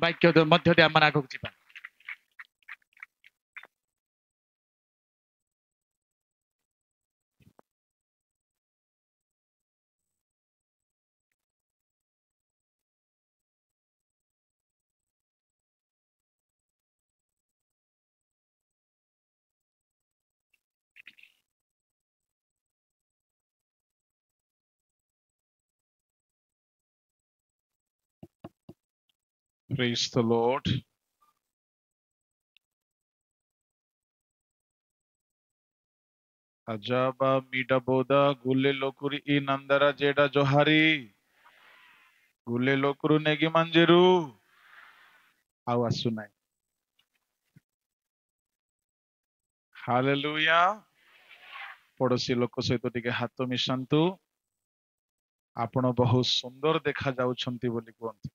ବାକ୍ୟ ମଧ୍ୟରେ ଆମେ ଆଗକୁ ଯିବା। Praise the Lord. Ajaba mida boda gulle lokuri I nandara jeda johari gulle lokuru negi manjeru ଆଉ ଆସୁନାହିଁ। ହାଲେଲୁୟା। ପଡୋଶୀ ଲୋକ ସହିତ ଟିକେ ହାତ ମିଶାନ୍ତୁ। ଆପଣ ବହୁତ ସୁନ୍ଦର ଦେଖା ଯାଉଛନ୍ତି ବୋଲି କୁହନ୍ତୁ।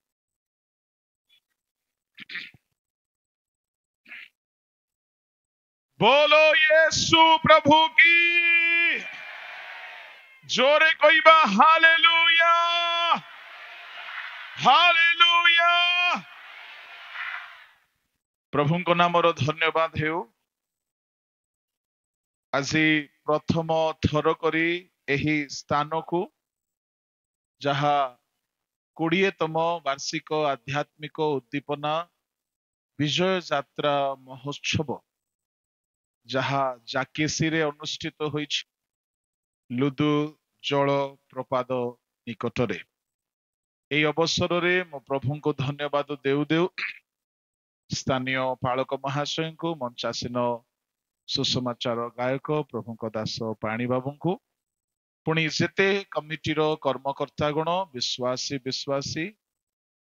बोलो यीशु प्रभु की जोरे कहबा हालेलुया हालेलुया। प्रभुଙ୍କ नामର ଧନ୍ୟବାଦ ହେଉ। ଆଜି ପ୍ରଥମ ଥର କରି ଏହି ସ୍ଥାନକୁ ଯାହା 20ତମ ବାର୍ଷିକ ଆଧ୍ୟାତ୍ମିକ ଉଦ୍ଦୀପନା ବିଜୟ ଯାତ୍ରା ମହୋତ୍ସବ ଯାହା ଜାକେସିରେ ଅନୁଷ୍ଠିତ ହୋଇଛି ଲୁଦୁ ଜଳ ପ୍ରପାତ ନିକଟରେ। এই ଅବସରରେ ମୁଁ ପ୍ରଭୁଙ୍କୁ ଧନ୍ୟବାଦ ଦେଉ ଦେଉ ସ୍ଥାନୀୟ ପାଳକ ମହାଶୟଙ୍କୁ ମଞ୍ଚାସୀନ ସୁସମାଚାର ଗାୟକ ପ୍ରଭୁଙ୍କ ଦାସ ପାଣି ବାବୁଙ୍କୁ ପୁଣି ଯେତେ କମିଟିର କର୍ମକର୍ତ୍ତାଗଣ ବିଶ୍ୱାସୀ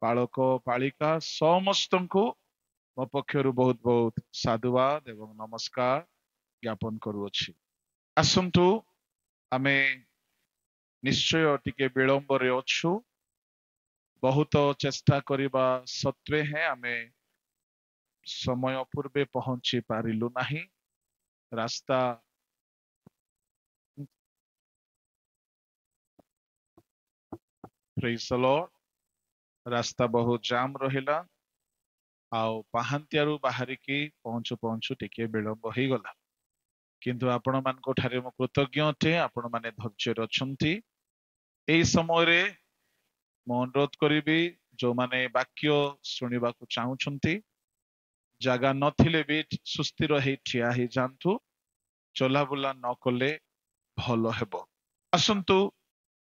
ପାଳକ ପାଳିକା ସମସ୍ତଙ୍କୁ ମୋ ପକ୍ଷରୁ ବହୁତ ବହୁତ ସାଧୁବାଦ ଏବଂ ନମସ୍କାର ଜ୍ଞାପନ କରୁଅଛି। ଆସନ୍ତୁ ଆମେ ନିଶ୍ଚୟ ଟିକେ ବିଳମ୍ବରେ ଅଛୁ। ବହୁତ ଚେଷ୍ଟା କରିବା ସତ୍ତ୍ୱେ ହେଁ ଆମେ ସମୟ ପୂର୍ବେ ପହଞ୍ଚି ପାରିଲୁ ନାହିଁ। ରାସ୍ତା ପ୍ରେଜ୍ ଦ ଲର୍ଡ। ରାସ୍ତା ବହୁତ ଜାମ୍ ରହିଲା ଆଉ ପାହାନ୍ତିଆରୁ ବାହାରିକି ପହଞ୍ଚୁ ଟିକେ ବିଳମ୍ବ ହେଇଗଲା। କିନ୍ତୁ ଆପଣମାନଙ୍କ ଠାରେ ମୁଁ କୃତଜ୍ଞ ଅଟେ, ଆପଣମାନେ ଧୈର୍ଯ୍ୟରେ ଅଛନ୍ତି। ଏହି ସମୟରେ ମୁଁ ଅନୁରୋଧ କରିବି ଯୋଉମାନେ ବାକ୍ୟ ଶୁଣିବାକୁ ଚାହୁଁଛନ୍ତି ଜାଗା ନଥିଲେ ବି ସୁସ୍ଥିର ହେଇ ଠିଆ ହେଇଯାଆନ୍ତୁ। ଚଲାବୁଲା ନ କଲେ ଭଲ ହେବ। ଆସନ୍ତୁ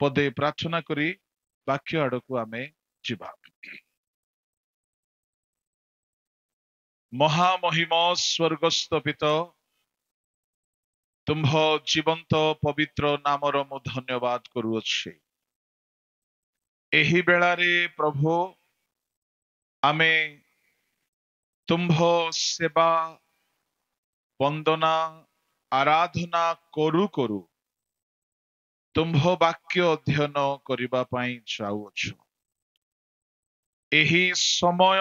ପଦେ ପ୍ରାର୍ଥନା କରି ବାକ୍ୟ ଆଡକୁ ଆମେ ଯିବା। ମହାମହିମ ସ୍ୱର୍ଗସ୍ଥ ପିତା, ତୁମ୍ଭ ଜୀବନ୍ତ ପବିତ୍ର ନାମର ମୁଁ ଧନ୍ୟବାଦ କରୁଅଛି। ଏହି ବେଳାରେ ପ୍ରଭୁ ଆମେ ତୁମ୍ଭ ସେବା ବନ୍ଦନା ଆରାଧନା କରୁ କରୁ ତୁମ୍ଭ ବାକ୍ୟ ଅଧ୍ୟୟନ କରିବା ପାଇଁ ଯାଉଅଛୁ। ଏହି ସମୟ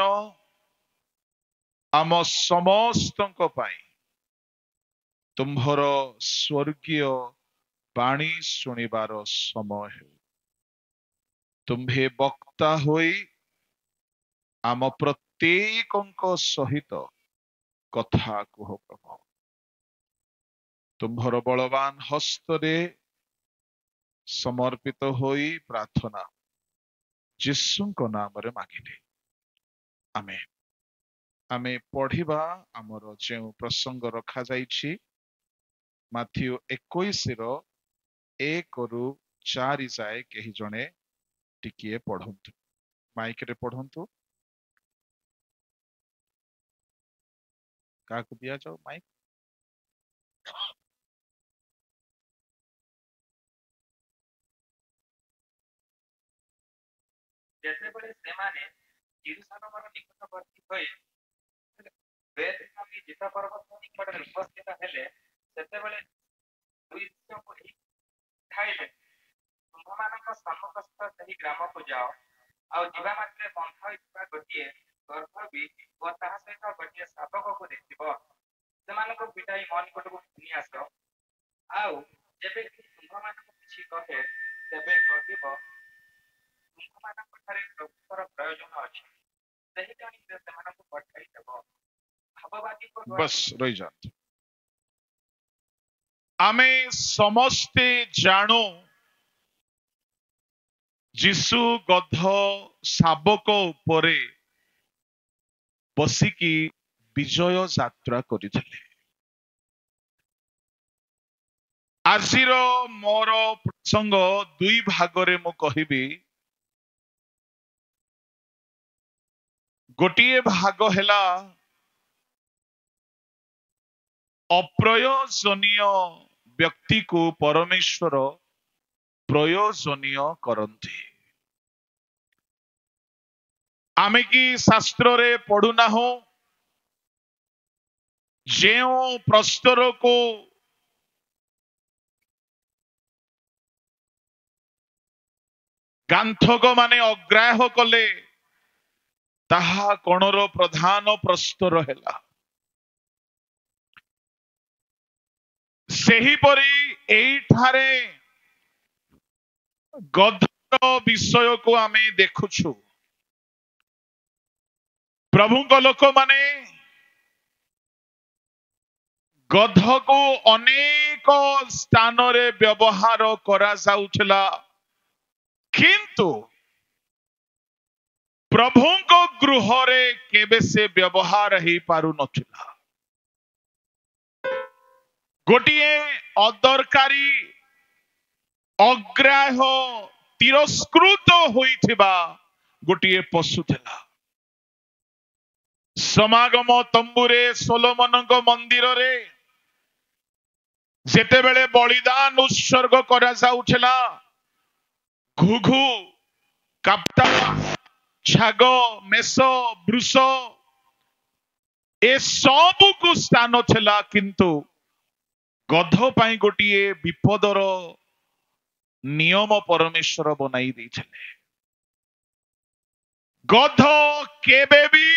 ଆମ ସମସ୍ତଙ୍କ ପାଇଁ ତୁମ୍ଭର ସ୍ୱର୍ଗୀୟ ବାଣୀ ଶୁଣିବାର ସମୟ ହେଉ। ତୁମ୍ଭେ ବକ୍ତା ହୋଇ ଆମ ପ୍ରତ୍ୟେକଙ୍କ ସହିତ କଥା କୁହ ପ୍ରଭୁ। ତୁମ୍ଭର ବଳବାନ ହସ୍ତରେ ସମର୍ପିତ ହୋଇ ପ୍ରାର୍ଥନା ଯୀଶୁଙ୍କ ନାମରେ ମାଗିଲେ, ଆମେନ୍। ଆମେ ପଢିବା ଆମର ଯେଉଁ ପ୍ରସଙ୍ଗ ରଖାଯାଇଛି ମାଥିଉ 21ର 1ରୁ 4 ଯାଏ କେହି ଜଣେ ଟିକିଏ ପଢନ୍ତୁ। ମାଇକରେ ପଢନ୍ତୁ। କାହାକୁ ଦିଆଯାଉ ମାଇକ? ଯେତେବେଳେ ସେମାନେ ଯେରୁସାଲେମର ନିକଟବର୍ତ୍ତୀ ହୋଇ ବେଥ୍‌ଫାଗେ ଜିତା ପର୍ବତ ନିକଟରେ ଉପସ୍ଥିତ ହେଲେ, ସେତେବେଳେ ଦୁଇ ଶିଷ୍ୟଙ୍କୁ ଶିଖାଇଲେ, ତୁମ୍ଭମାନଙ୍କ ସମ୍ମୁଖସ୍ଥ ସେହି ଗ୍ରାମକୁ ଯାଅ, ଆଉ ଯିବା ମାତ୍ରେ ବନ୍ଧା ହୋଇଥିବା ଗୋଟିଏ ଗର୍ଭବତୀ ଓ ତାହା ସହିତ ଗୋଟିଏ ଶାବକକୁ ଦେଖିବ। ସେମାନଙ୍କୁ ପିଟାଇ ମୋ ନିକଟକୁ ଘେନି ଆସ। ଆଉ ଯେବେ ତୁମ୍ଭମାନଙ୍କୁ କିଛି କହେ, ତେବେ କହିବ, ତୁମ୍ଭମାନଙ୍କ ଠାରେ ପ୍ରଭୁଙ୍କର ପ୍ରୟୋଜନ ଅଛି। ସେହି ଜଣିରେ ସେମାନଙ୍କୁ ପଠାଇ ଦେବ। ଭାବବାଦୀଙ୍କ ଦ୍ୱାରା बस रही जाते आमे समस्ते जानू जीसु गध शाबक उपरे बसिकी विजय यात्रा करथिले। आजिर मोर प्रसंग दुई भागरे मु कहिबी। गोटिए भाग हेला अप्रयोजनीय व्यक्ति को परमेश्वर प्रयोजनीय करंती। आमे की शास्त्र रे पढ़ुना हो जेओ प्रस्तर को गांथक माने अग्राह्य कले ताहा कोणर प्रधान प्रस्तर हेला। सेहीपरि एठारे गधर विषय को आमे देखुछु। प्रभुଙ୍କ लोक माने गध को अनेक स्थान रे व्यवहार करा जाउछला, किंतु प्रभुଙ୍କ गृह रे केबे से व्यवहार ही पारु नथिला। गोटिए अदरकारी अग्राह्य तिरस्कृत होइथिबा गोटिए पशु थिला। समागम तंबुरे सोलोमनଙ୍କ मंदिर रे जेतेबेले बलिदान उत्सर्ग करा जाउछला, घुघु काप्ता छाग मेष वृष ए सब को स्थान थिला, किंतु गध पाई गोटिए विपदर नियम परमेश्वर बनाई देइछले। गध केबे भी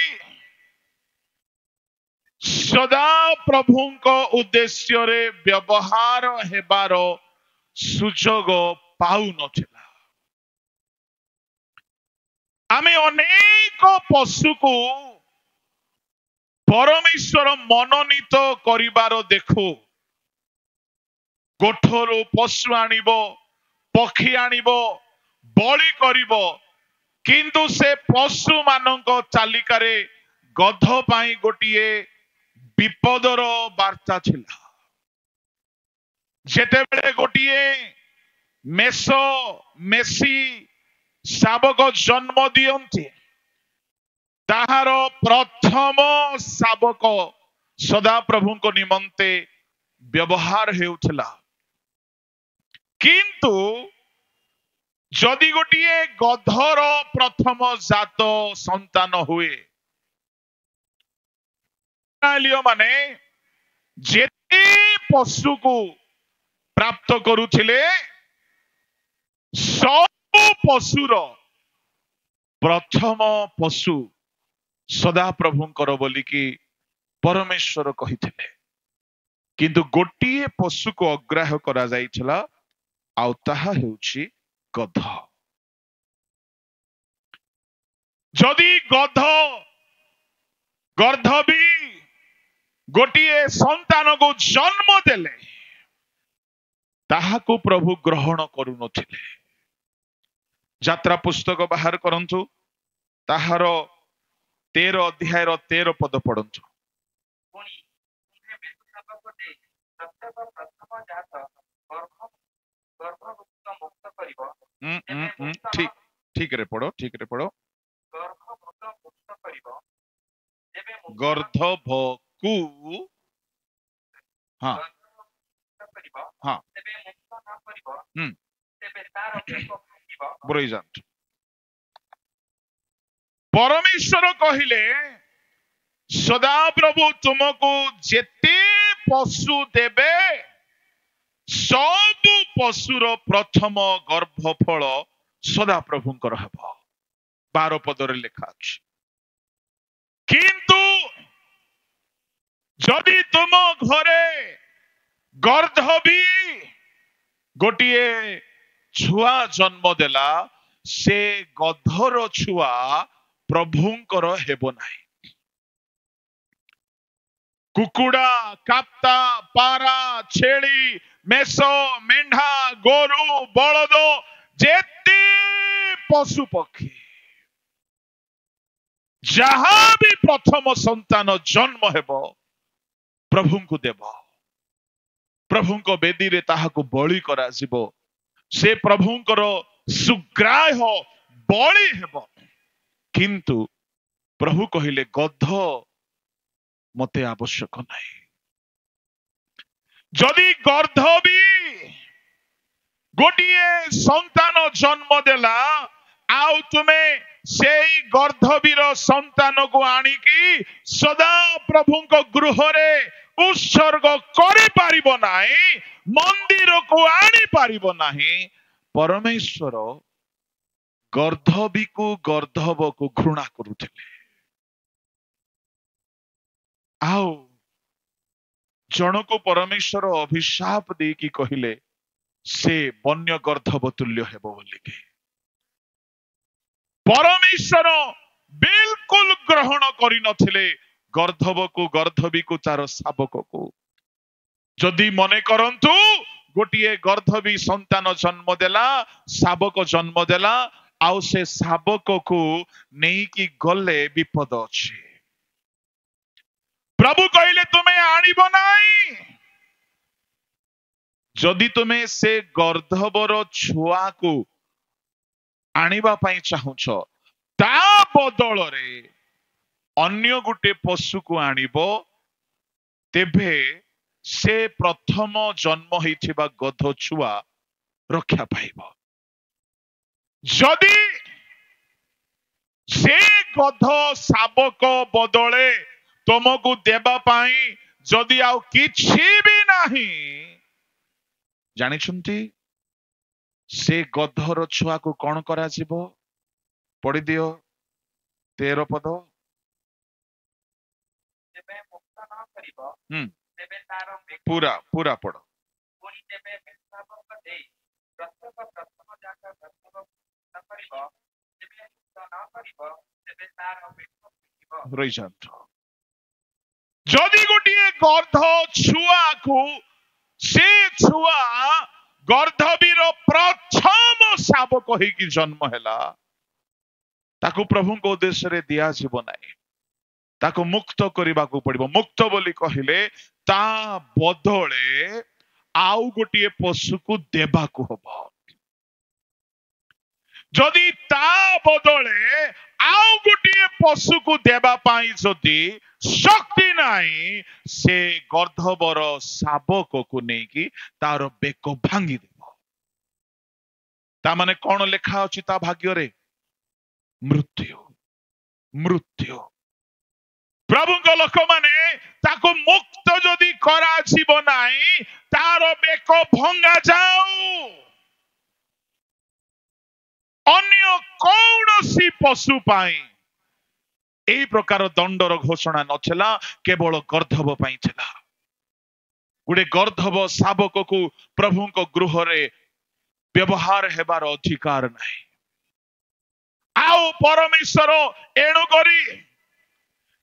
सदा प्रभुଙ୍କ उद्देश्य रे व्यवहार हेबार सुजोग पाउ नथिला। आमे अनेक पशु को परमेश्वर मनोनीत करिबार देखो। गोठरू पशु आनिब, पक्षी आनिब, बलि करिब, किंतु से पशु मानक चालिकारे गध पाई गोटिए विपदर वार्ता छिला। जेतेबेले गोटिए मेष मेसी शाबक जन्म दियंती, ताहार प्रथम शाबक सदा प्रभुଙ୍କ निमंते व्यवहार हेउथिला। किंतु जदि गोटिए गधर प्रथम जात संतान हुए, माने जेते पशु को प्राप्त करुथिले सब पशुर प्रथम पशु सदा प्रभुଙ୍କର बोलिकी परमेश्वर कहिथिले। किंतु गोटिए पशु को अग्राह्य करा जाइछला, आउ ताहा हेउछि गध। जदि गध गर्धवी गोटिए संतान को जन्म देले, ताहाको प्रभु ग्रहण करू नथिले। यात्रा पुस्तक बाहर करंतु, ताहार 13 अध्याय 13 पद पढ़ंतु। ପୁଣି ତୁମ୍ଭେ ବେଶୁଶାବକ ଦେଇ ପ୍ରତ୍ୟେକ ପ୍ରଥମ ଜାତ ଗର୍ଭଭୁକ୍ତ ମୁକ୍ତ କରିବ। ତେବେ ନୂତନ ठीक ठीक रे पढ़ो, ठीक रे पढ़ो। ଗର୍ଭଭୁକ୍ତ ମୁକ୍ତ କରିବ। ତେବେ ନୂତନ गर्धभकु हाँ ଗର୍ଭଭୁକ୍ତ କରିବ। हाँ ତେବେ ମୁକ୍ତ ନ କରିବ, हम्म ତେବେ ତାର ପେଟ ଫାଟିବ। बुरई जान। परमेश्वर कहिले सदा प्रभु तुमको जेते पशु देबे सब पशुर प्रथम गर्भफल सदा प्रभुंकर हेब। 12 पदरे लिखा अछि। किंतु जदि तुम घरे गर्धवी गोटिए छुआ जन्म देला, से गधर छुआ प्रभुंकर हेबो नाही। कुकुड़ा काप्ता पारा छेली मेसो मेंढा गोरु बलद जेते पशु पक्षी जहाँ भी प्रथम संतान जन्म हेबो प्रभु को देव प्रभु को बेदी रे ताहाको बलि करा जिवो से प्रभुंकर सुग्राह बलि हेबो किंतु प्रभु कहिले गध मते आवश्यक नाही। जदि गर्ध भी गोटिए संतान जन्म देला आउ तुमे सेई गर्धवीर संतान को आनिकी सदा प्रभु को गृह रे उत्सर्ग करि पारिबो नाही मंदिर को आनी पारिबो नाही। परमेश्वर गर्धवी को गर्धव को घृणा करुथिले आओ जन को परमेश्वर अभिशाप दे कि कहिले से वन्य गर्धव तुल्य हेबो बोलिके परमेश्वर बिल्कुल ग्रहण करि नथिले गर्धव को गर्धवी को तार शावक को। जदि मने करंतु गोटिए गर्धवी संतान जन्म देला शावक जन्म देला आउ से शावक को नहीं कि गले विपद अछि। प्रभु कहिले तुम्हें आनिबो नाही जदि तुम्हें से गर्धवर छुआ को आनिबा पई चाहुछ ता बदल रे अन्य गुटे पशु को आनिबो तेभे से प्रथम जन्म होइथिबा गध छुआ रक्षा पाइबो। जदि से गध शावक बदले तुमको देबा पाई जदि आउ किछि भी नाही जानि छुंती से गधर छुआ को कौन करा जिवो पढ़ी दियो 13 पद जेबे मुक्त न करिबो हम्म तेबे तार पूरा पूरा पढ़ो पुनी जेबे मेषावक देई प्रत्येक प्रथम जाका प्रथम न करिबो जेबे मुक्त न करिबो तेबे तार बेक पिटिबो रही जातो। जदि गोटिए गर्ध छुआ को से छुआ गर्धवीर प्रथम शावक होइकी जन्म हैला ताकू प्रभु को उद्देश्य रे दिया जीव नाही ताकू मुक्त करबा को पड़िबो। मुक्त बोली कहिले ता बदले आउ गोटिए पशु को देबा को हबो। जदि ता बदले आउ गोटिए पशु को देबा पाई जदि शक्ति नाही से गर्धवर शावक को नेकी तार बेक भांगी देबो। ता माने कोन लेखा अछि ता भाग्य रे मृत्यु मृत्यु। प्रभु को लोक माने ताको मुक्त जदि करा जीव नाही तार बेक भंगा जाऊ। अन्य कौनसी पशु पाई एई प्रकार दंडर घोषणा नथिला केवल गर्धव पाई थिला। गुडे गर्धव शावक को प्रभु को गृह रे व्यवहार हेबार अधिकार नाही। आओ परमेश्वर एणु करी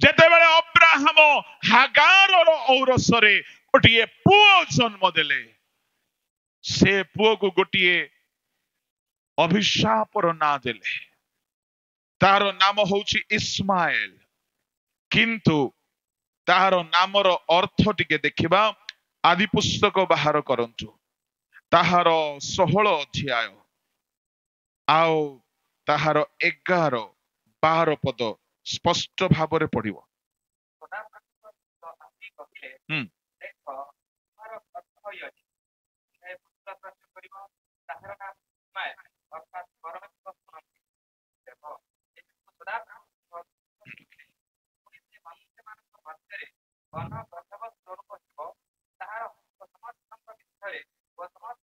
जेतेबेले अब्राहम हागार औरसरे गोटिए पुओ जन्म देले से पुओ को गोटिए अभिशापर ना देले तार नाम होउची इस्माएल किंतु तार नामर अर्थ टिके देखिबा आदि पुस्तक बाहर करंतु ताहार 16 अध्याय आओ ताहार 11 12 पद स्पष्ट भाव रे पढ़िबो। सदा प्रभु आसी कहिले देखो तार अर्थ अछि हे पुत्र प्रश्न करिबो ताहार नाम इस्माएल अर्थात परमेश्वर सुनति देखो सदा प्रभु पुनिते मनुष्य मानक मध्यरे बन प्रथम स्वरूप हिबो ताहार समस्त विषय व समस्त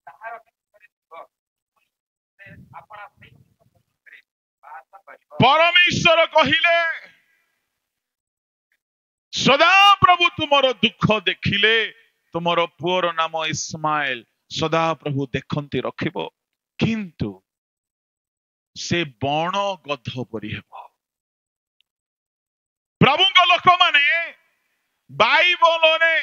ताहार विषय हिबो से अपना परमेश्वर कहिले सदा प्रभु तुमर दुख देखिले तुमर पुअर नाम इस्माएल सदा प्रभु देखंती रखिबो किंतु से बण गध परी हेब। प्रभुଙ୍କ लोक माने बाइबल ने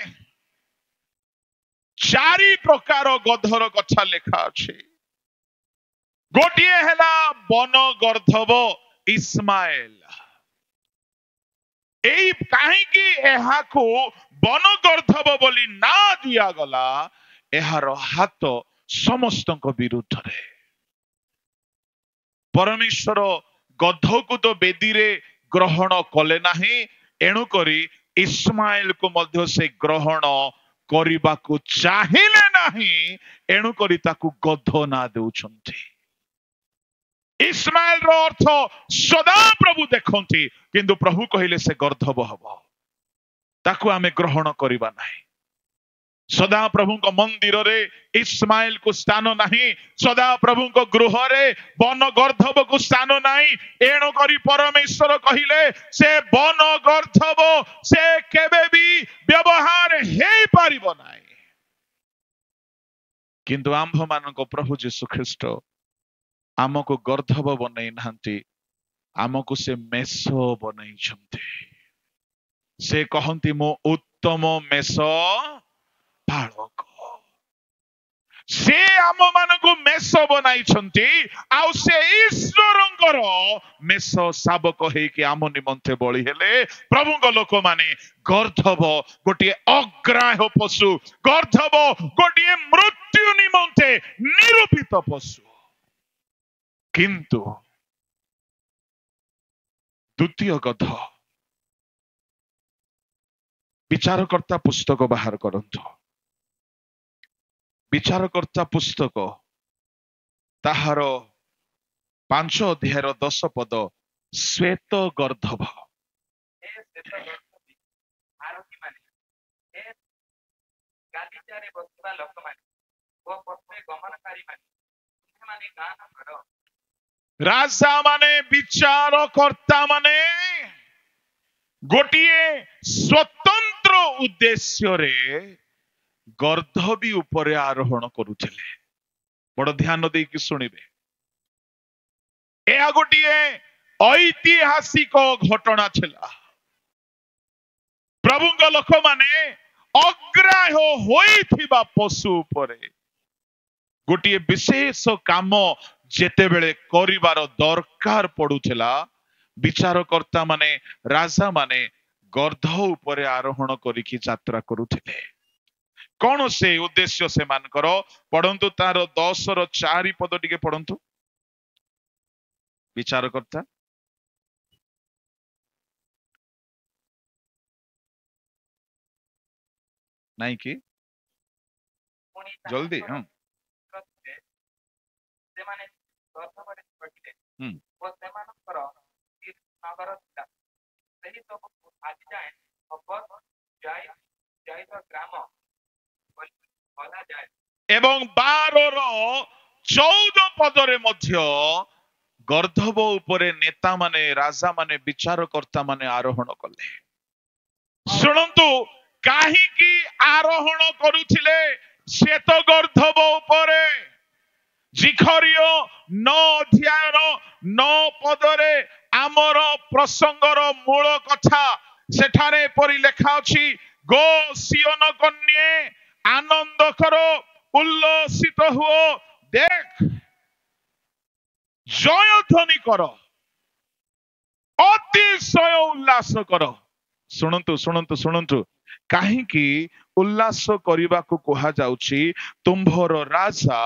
4 प्रकार गधर कथा लेखा अछि। गोटिए हेला बन गर्धब इस्माएल। एई काहे कि एहा को बन गर्धब बोली ना दिया गला, एहार हाथ समस्तଙ୍କ विरुद्धरे। परमेश्वर गध को तो बेदी रे ग्रहण कले नाही, एणु करी इस्माएल को मध्य से ग्रहण करिबा को चाहिले नाही, एणु करी ताकू गध ना देउछंती। इस्माएल रो अर्थ सदा प्रभु देखंती, किंतु प्रभु कहिले से गर्धब हबो, ताकू आमे ग्रहण करिबा नाही। सदा प्रभु को मंदिर रे इस्माएल को स्थान नहीं, सदा प्रभु को गृह रे बन गर्धब को स्थान नहीं। एणु करी परमेश्वर कहिले से बन गर्धब से केबे भी व्यवहार हे पारिबो नाही। किंतु आम्भ मानक प्रभु यीशु ख्रीष्ट आमको गर्धब बनई नांती, आमको से मेष बनई छंती। से कहंती मो उत्तम मेष पालक। से आम मानको मेष बनाई छंती, आउ से ईश्वरंकर मेष शावक हे कि आम निमंते बळी हेले। प्रभुଙ୍କ लोक माने गर्धब गोटे अग्राह्य पशु, गर्धब गोटे मृत्यु निमंते निरूपित पशु। किंतु द्वितीय गध, विचारकर्ता पुस्तक बाहर करंतु। विचारकर्ता पुस्तक ताहार 5 अध्यायर 10 पद, श्वेत गर्धब। हे श्वेत गर्धबी आरोही माने, हे गालिचारे बसुवा लोक माने ओ पथरे गमनकारी माने, तुमे माने गान करो। राजा माने विचारकर्ता माने गोटिए स्वतंत्र उद्देश्य रे गर्धबी उपरे आरोहण करुथिले। बड़ ध्यान देकी सुनिबे, ए गोटिए ऐतिहासिक घटना थिला। प्रभुଙ୍କ लोक माने अग्राह्य होइथिबा पशु उपरे गोटिए विशेष काम जेतेबेले करिवार दरकार पडुथिला, विचारकर्ता माने राजा माने गर्ध उपरे आरोहण करिकी यात्रा करुथिले। कौन से उद्देश्य से मान करो पढ़ंतु, तार 10 रो 4 पद टिके पढ़ंतु। विचारकर्ता नहीं कि जल्दी ସେମାନେ ଗର୍ଭବରେ ପଡ଼ିଲେ ଓ ସେମାନଙ୍କର ନଗର ଥିଲା। ସେହି ସବୁ ଆଜି ଯାଏ ଖବର ଯାଇତ ଗ୍ରାମ ବୋଲାଯାଏ। ଏବଂ 12 ର 14 ପଦରେ ମଧ୍ୟ गर्धब उपरे नेता माने राजा माने विचारकर्ता माने आरोहण कले। शुणंतु काहे की आरोहण करुथिले श्वेत गर्धब उपरे। जिखरियो 9 अध्यायर 9 पदरे आमर प्रसंगर मूल कथा सेठारे परि लेखा अछि, गो सियोन कन्ये आनंद करो, उल्लसित हुओ, देख जय ध्वनि करो, अतिशय उल्लास करो। शुणंतु शुणंतु शुणंतु काहेकि उल्लास करने को कहा जाउछि, तुम्भर राजा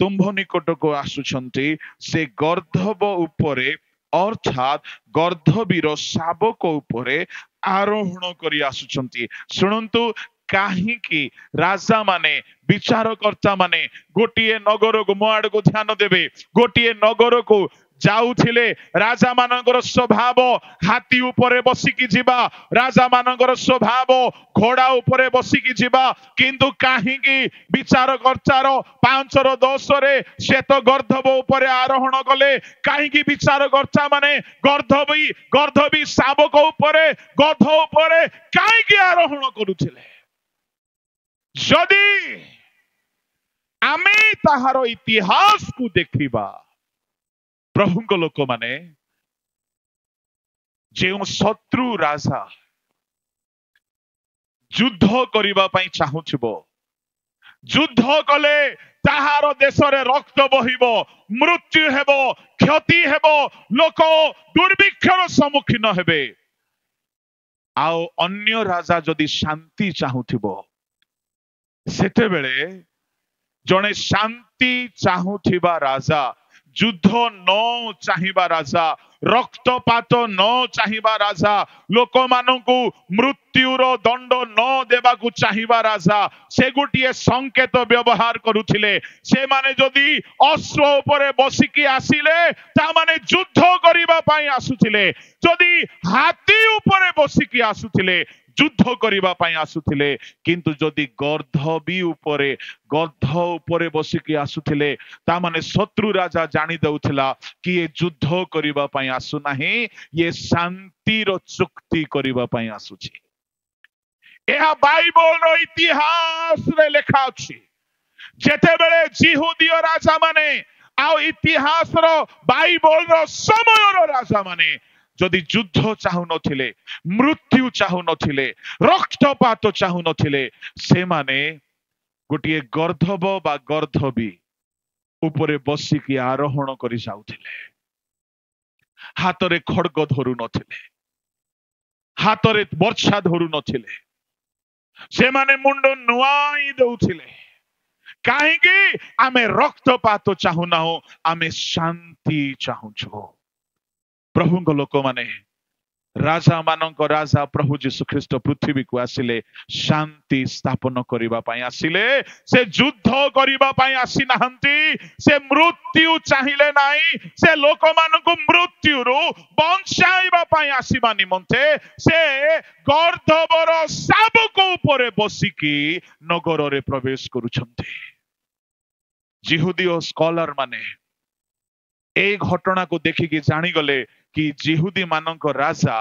तुम्भ निकट को आसुछंती, से गर्धब उपरे अर्थात गर्धबीर शावक उपरे आरोहण करी आसुछंती। शुणंतु काहेकि राजा माने विचारकर्ता माने गोटिए नगर को मो आड़ को ध्यान देवे, गोटिए नगर को जाउथिले राजा मानकर स्वभाव हाथी उपरे बसिकी जिबा, राजा मानकर स्वभाव घोड़ा उपरे बसिकी जिबा, किंतु काहेकि विचारकर्तार 5 रो 10 रे श्वेत गर्धब उपरे आरोहण कले। काहेकि विचारकर्ता माने गर्धबी शावक उपरे गध उपरे काहेकि आरोहण करुथिले। जदि आमे ताहार इतिहास को देखिबा प्रभु को लोक माने जो शत्रु राजा युद्ध करबा पई चाहुथिबो युद्ध कले ताहार देश रे रक्त बहिबो मृत्यु हेबो क्षति हेबो लोक दुर्भिक्षर सम्मुखीन हेबे आओ अन्य राजा जदि शांति चाहुथिबो सेते बेले जने शांति चाहुथिबा राजा युद्ध न चाहिबा राजा रक्तपात न चाहिबा राजा लोक मानकु मृत्युर दंड न देबाकु चाहिबा राजा से गोटिए संकेत व्यवहार करुथिले से माने जदि अश्व उपरे बसिकी आसिले ता माने युद्ध करिबा पई आसुथिले जदि हाथी उपरे बसिकी आसुथिले युद्ध करिबा पई आसुथिले किंतु जदि गर्धबी उपरे बसिकी आसुथिले ता माने शत्रु राजा जानी दउथिला कि ये युद्ध करिबा पई आसु नाही ये शांतिर चुक्ति करिबा पई आसुछि एहा बाइबल रो इतिहास रे लेखा अछि जेते बेले जिहुदीय राजा माने आ इतिहास रो बाइबल रो समय रो राजा माने जदि युद्ध चाहू नथिले मृत्यु चाहू नथिले रक्तपात चाहू नथिले से माने गोटिए गर्धब बा गर्धबी उपरे बसिकी आरोहण करि जाउथिले हातरे खड्ग धरु नथिले हातरे वर्षा धरु नथिले से माने मुंड नुआई दउथिले काहेकि आमे रक्तपात चाहू ना हो आमे शांति चाहू छो प्रभु को लोक माने राजा मानक राजा प्रभु जीशु ख्रीष्ट पृथ्वी को आसिले शांति स्थापन करिबा पई आसिले से युद्ध करिबा पई आसी नाहंती से मृत्यु चाहिले नाही से लोक मानक मृत्यु रु बंचाइबा पई आसीबा निमंते से गर्धबर शाबक उपरे बसिकी नगर रे प्रवेश करूछंती जिहुदीय स्कॉलर माने ए घटना को देखिकी जानी गले कि जिहुदी मानक राजा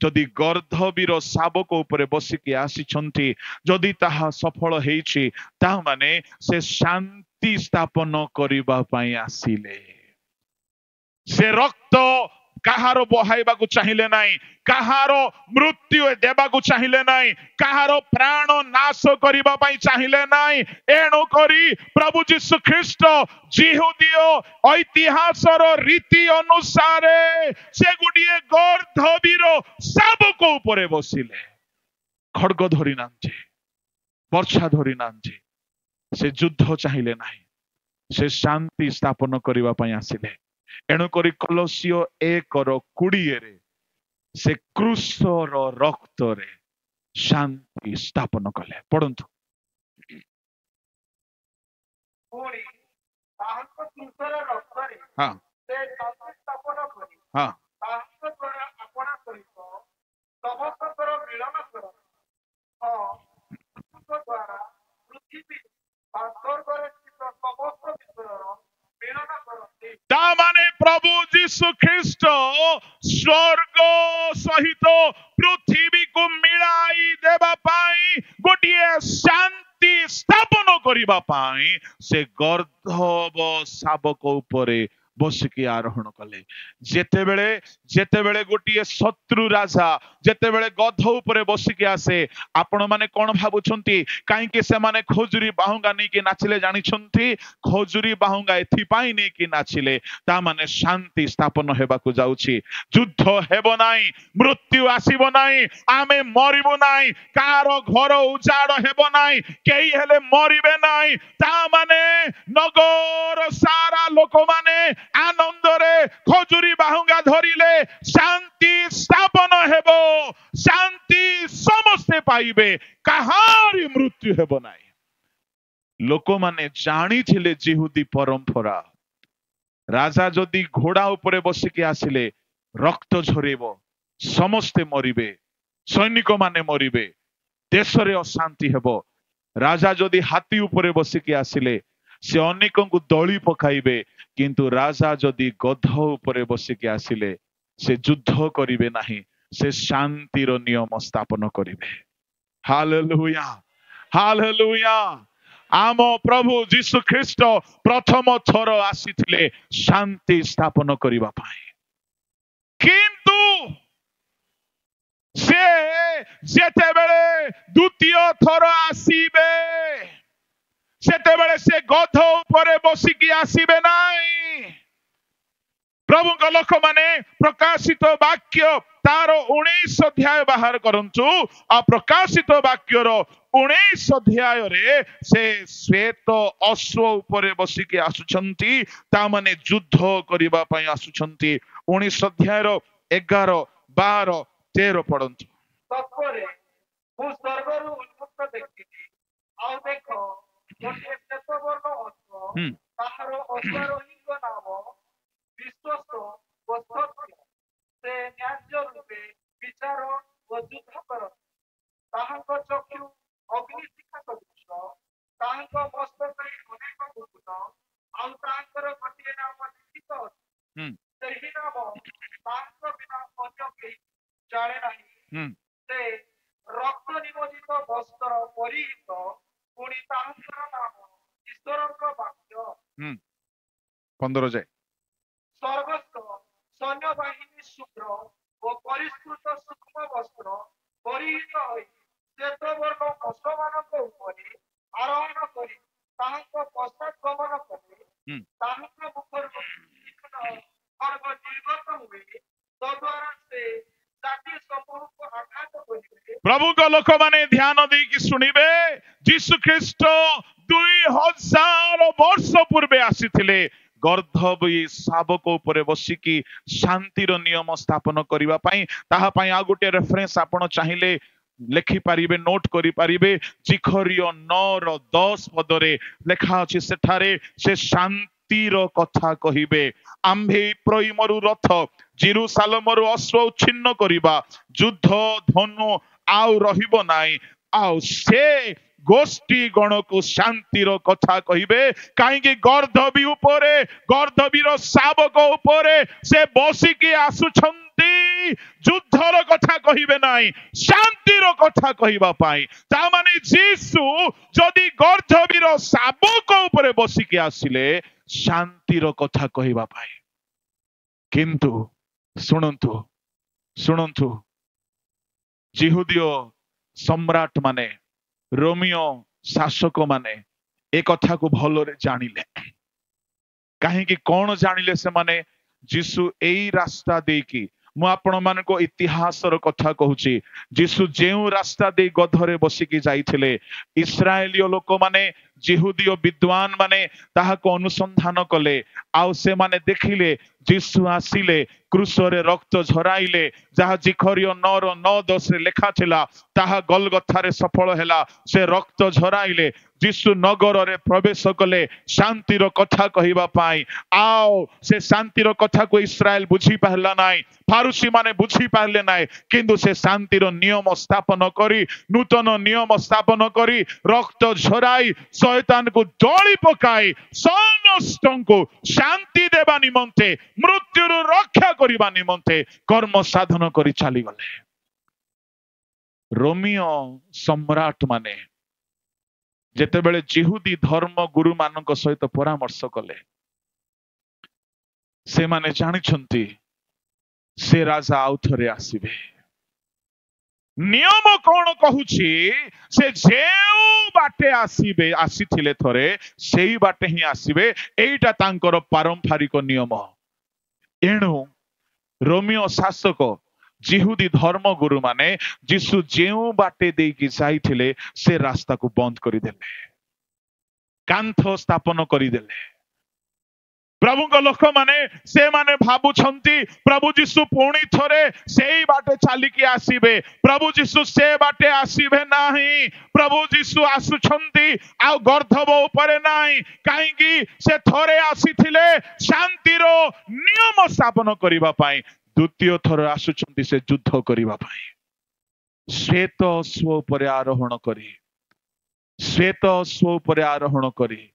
जदि गर्धबीर शाबक उपरे बसिकी आसीछंती जदि ताहा सफल हेइछि ता माने से शांति स्थापन करिबा पई आसिले से रक्त काहारो बहाइबा को चाहिले नाही काहारो मृत्यु देबा को चाहिले नाही काहारो प्राण नाश करिबा पई चाहिले नाही एणो करी प्रभु जीशु ख्रीष्ट जिहुदीय ऐतिहासर रीति अनुसार से गुडिए गर्धबीर शाबक उपरे बसिले खड्ग धरि नांचे वर्षा धरि नांचे से युद्ध चाहिले नाही से शांति स्थापन करिबा पई आसिले एणु करी कलसियो 1:20 रे से क्रूसर रक्त रे शांति स्थापन कले पढ़ंतु पुरी ताहाको क्रूसर रक्त रे हां से शांति स्थापन करी हां ताहाको द्वारा अपना सहित समस्तकर मिलन कर ताहाको द्वारा पृथ्वी स्वर्ग रे स्थित समस्त विश्वର मिलन करते ता माने प्रभु जीशु ख्रीष्ट स्वर्ग सहित पृथ्वी को मिलाई देबा पाई गोटिए शांति स्थापन करिबा पाई से गर्धब शाबक उपरे बसिकी आरोहण कले जेतेबेले गोटिए शत्रु राजा जेतेबेले गध उपरे बसिकी आसे आपण माने कोन भाबुछंती काहे कि से माने खजुरी बाहुंगा नै कि नाचिले जानि छंती खजुरी बाहुंगा एथि पाई नै कि नाचिले ता माने शांति स्थापन हेबा को जाउछि युद्ध हेबो नाही मृत्यु आसीबो नाही आमे मरिबो नाही कार घर उजाड़ हेबो नाही केही हेले मरिबे नाही ता माने नगर सारा लोक माने आनंद रे खजुरी बाहुंगा धरिले शांति स्थापन हेबो शांति समस्ते पाइबे कहारी मृत्यु हेबो नाही लोक माने जानी थिले जिहुदी परंपरा राजा जदि घोड़ा उपरे बसिकी आसिले रक्त झरेबो समस्ते मरिबे सैनिक माने मरिबे देश रे अशांति हेबो राजा जदि हाथी उपरे बसिकी आसिले से अनेकों को दली पकाइबे किंतु राजा जदि गध उपरे बसिकी आसिले से युद्ध करिवे नाही से शांतिर नियम स्थापन करिवे हालेलुया हालेलुया आम प्रभु जीशु ख्रीष्ट प्रथम थर आसीथिले शांति स्थापन करिबा पाई किंतु से जेतेबेले द्वितीय थर आसीबे सेतेबेले से गध उपरे बसिकी आसीबे नाही प्रभु का लोक माने प्रकाशित वाक्य तार 19 अध्याय बाहर करंतु आ प्रकाशित वाक्यर 19 अध्याय रे से श्वेत अश्व उपरे बसिकी आसुछंती ता माने युद्ध करिबा पई आसुछंती 19 अध्याय रो 11 12 13 पढंतु तत्परे मु स्वर्गरु उन्मुक्त देखिली आउ देखो गोटे श्वेतवर्ण अश्व ताहार अश्वारोहीଙ୍କ नाम विश्वस्त व सत्य से न्याय्य रूपे विचार व युद्ध करत ताहाଙ୍କ चक्षु अग्निशिखा सदृश ताहाଙ୍କ मस्तकରେ ଅନେକ ମୁକୁଟ ଆଉ ତାହାଙ୍କର ଗୋଟିଏ ନାମ ଲିଖିତ ଅଛି ସେହି ନାମ ତାହାଙ୍କ ବିନା ଅନ୍ୟ କେହି ଜାଣେ ନାହିଁ ସେ ରକ୍ତ ନିମୋଦିତ ବସ୍ତ୍ର ପରିହିତ ପୁଣି ତାହାଙ୍କର ନାମ ଈଶ୍ୱରଙ୍କ ବାକ୍ୟ 15 जाए ସ୍ୱର୍ଗସ୍ଥ ସୈନ୍ୟବାହିନୀ ଶୁଭ୍ର ଓ ପରିଷ୍କୃତ ସୂକ୍ଷ୍ମ ବସ୍ତ୍ର ପରିହିତ ହୋଇ ଶ୍ଵେତବର୍ଣ୍ଣ ଅଶ୍ୱମାନଙ୍କ ଉପରେ ଆରୋହଣ କରି ତାହାଙ୍କ ପଶ୍ଚାତ୍ ଗମନ କଲେ ତାହାଙ୍କ ମୁଖରୁ ଖଡ଼ଗ ନିର୍ଗତ ହୁଏ ତଦ୍ୱାରା ସେ ଜାତି ସମୂହକୁ ଆଘାତ କରିବେ प्रभु का लोक माने ध्यान देकी सुनिबे जीशु ख्रीष्ट 2000 वर्ष पूर्वे आसीथिले गर्धवी शावक उपरे बसिकी शांतिर नियम स्थापन करिबा पई ताहा पई आ गोटे रेफरेंस आपण चाहिले लेखि पारिबे नोट करि पारिबे जिखरियो 9 10 पदरे लेखा अछि सेठारे से शांतिर कथा कहिबे आम्भे प्रइमरु रथ जेरुसालेमरु अश्व उच्छिन्न करिबा युद्ध धनु आउ रहिबो नाई आउ से गोष्ठी गण को शांतिर कथा कहिबे काहेकि गर्धवी उपरे गर्धवीर शावक उपरे से बसिकी आसुछंती युद्धर कथा कहिबे नाई शांतिर कथा कहिबा पाई ता माने जीसु जदि गर्धवीर शावक उपरे बसिकी आसिले शांतिर कथा कहिबा पाई किंतु सुनंतु सुनंतु जिहुदीय सम्राट माने रोमियो शासक माने एक कथा को भलोरे जानिले कहीं कौन जानिले से माने जीसु एई रास्ता देकी मु आपण मान को इतिहासर कथा कहूची जीसु जेउ रास्ता दे गधरे बसिकी जाइथिले इस्राएलीय लोक माने जिहुदीय विद्वान माने ताहाको अनुसंधान कले आउ से माने देखिले जीसु आसिले क्रूसरे रक्त झराइले जहा जिखरियो 9:9-10 रे लेखा थिला ताहा गलगथारे सफल हेला से रक्त झराइले जीसु नगर रे प्रवेश कले शांतिर कथा कहिबा पाई आओ से शांतिर कथा को इस्राएल बुझी पाहला नाई फारूसी माने बुझी पाहले नाई किंतु से शांतिर नियम स्थापन करी नूतन नियम स्थापन करी रक्त झराई शैतान को दली पकाई समस्त को शांति देवा निमंते मृत्यु रक्षा करिबा निमंते कर्म साधन करी चली गले रोमियो सम्राट माने जेतेबेले जिहुदी धर्म गुरु मानक सहित परामर्श कले से माने जानिछंती से राजा आउ थरे आसीबे नियम कौन कहूची से जेउ बाटे आसीबे आसीथिले थरे सेई बाटे ही आसीबे एइटा तांकर पारंपरिक नियम एणु रोमियो शासक जिहुदी धर्म गुरु माने जीसु जेउ बाटे देकी जाइथिले से रास्ता को बंद करि देले कांथ स्थापन करि देले प्रभु को लोक माने से माने भाबु छंती प्रभु जीसु पुणी थरे सेई बाटे चालिकी आसीबे प्रभु जीसु से बाटे आसीबे नाही प्रभु जीसु आसु छंती आ गर्धव उपरे नाही काहेकि से थरे आसीथिले शांतिरो नियम स्थापन करिबा पाई द्वितीय थर आसु छंती से युद्ध करिबा पाई श्वेत अश्व उपरे आरोहण करी श्वेत अश्व उपरे आरोहण करी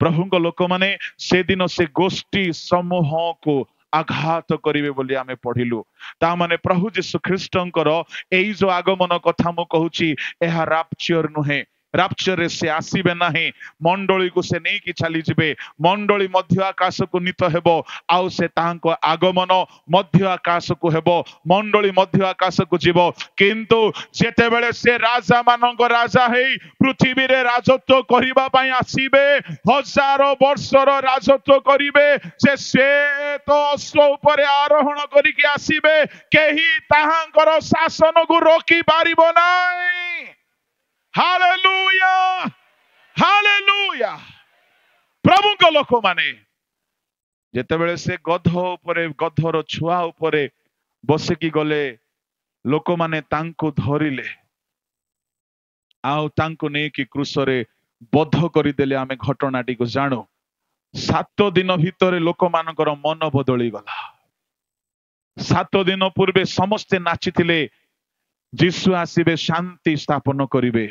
प्रभु लोक माने से दिन से गोष्ठी समूह को आघात करिवे बोली आमे पढ़िलु ता माने प्रभु जीसु ख्रीष्टंकर एई जो आगमन कथा मु कहूची एहा राप्चर नुहे ରାପ୍ଚରରେ ସେ ଆସିବେ ନାହିଁ। ମଣ୍ଡଳୀକୁ ସେ ନେଇକି ଚାଲିଯିବେ। ମଣ୍ଡଳୀ ମଧ୍ୟ ଆକାଶକୁ ନୀତ ହେବ ଆଉ ସେ ତାଙ୍କ ଆଗମନ ମଧ୍ୟ ଆକାଶକୁ ହେବ। ମଣ୍ଡଳୀ ମଧ୍ୟ ଆକାଶକୁ ଯିବ। କିନ୍ତୁ ଯେତେବେଳେ ସେ ରାଜା ମାନଙ୍କ ରାଜା ହେଇ ପୃଥିବୀରେ ରାଜତ୍ୱ କରିବା ପାଇଁ ଆସିବେ, 1000 ବର୍ଷର ରାଜତ୍ୱ କରିବେ, ସେ ଶ୍ଵେତ ଅଶ୍ଵ ଉପରେ ଆରୋହଣ କରିକି ଆସିବେ। କେହି ତାହାଙ୍କର ଶାସନକୁ ରୋକି ପାରିବ ନାହିଁ। Hallelujah, hallelujah. ପ୍ରଭୁଙ୍କ ଲୋକମାନେ ଯେତେବେଳେ ସେ ଗଧ ଉପରେ, ଗଧର ଛୁଆ ଉପରେ ବସିକି ଗଲେ, ଲୋକମାନେ ତାଙ୍କୁ ଧରିଲେ ଆଉ ତାଙ୍କୁ ନେଇକି କ୍ରୁଶରେ ବଧ କରିଦେଲେ। ଆମେ ଘଟଣାଟିକୁ ଜାଣୁ। 7 ଦିନ ଭିତରେ ଲୋକମାନଙ୍କର ମନ ବଦଳିଗଲା। 7 ଦିନ ପୂର୍ବେ ସମସ୍ତେ ନାଚିଥିଲେ, ଯୀଶୁ ଆସିବେ, ଶାନ୍ତି ସ୍ଥାପନ କରିବେ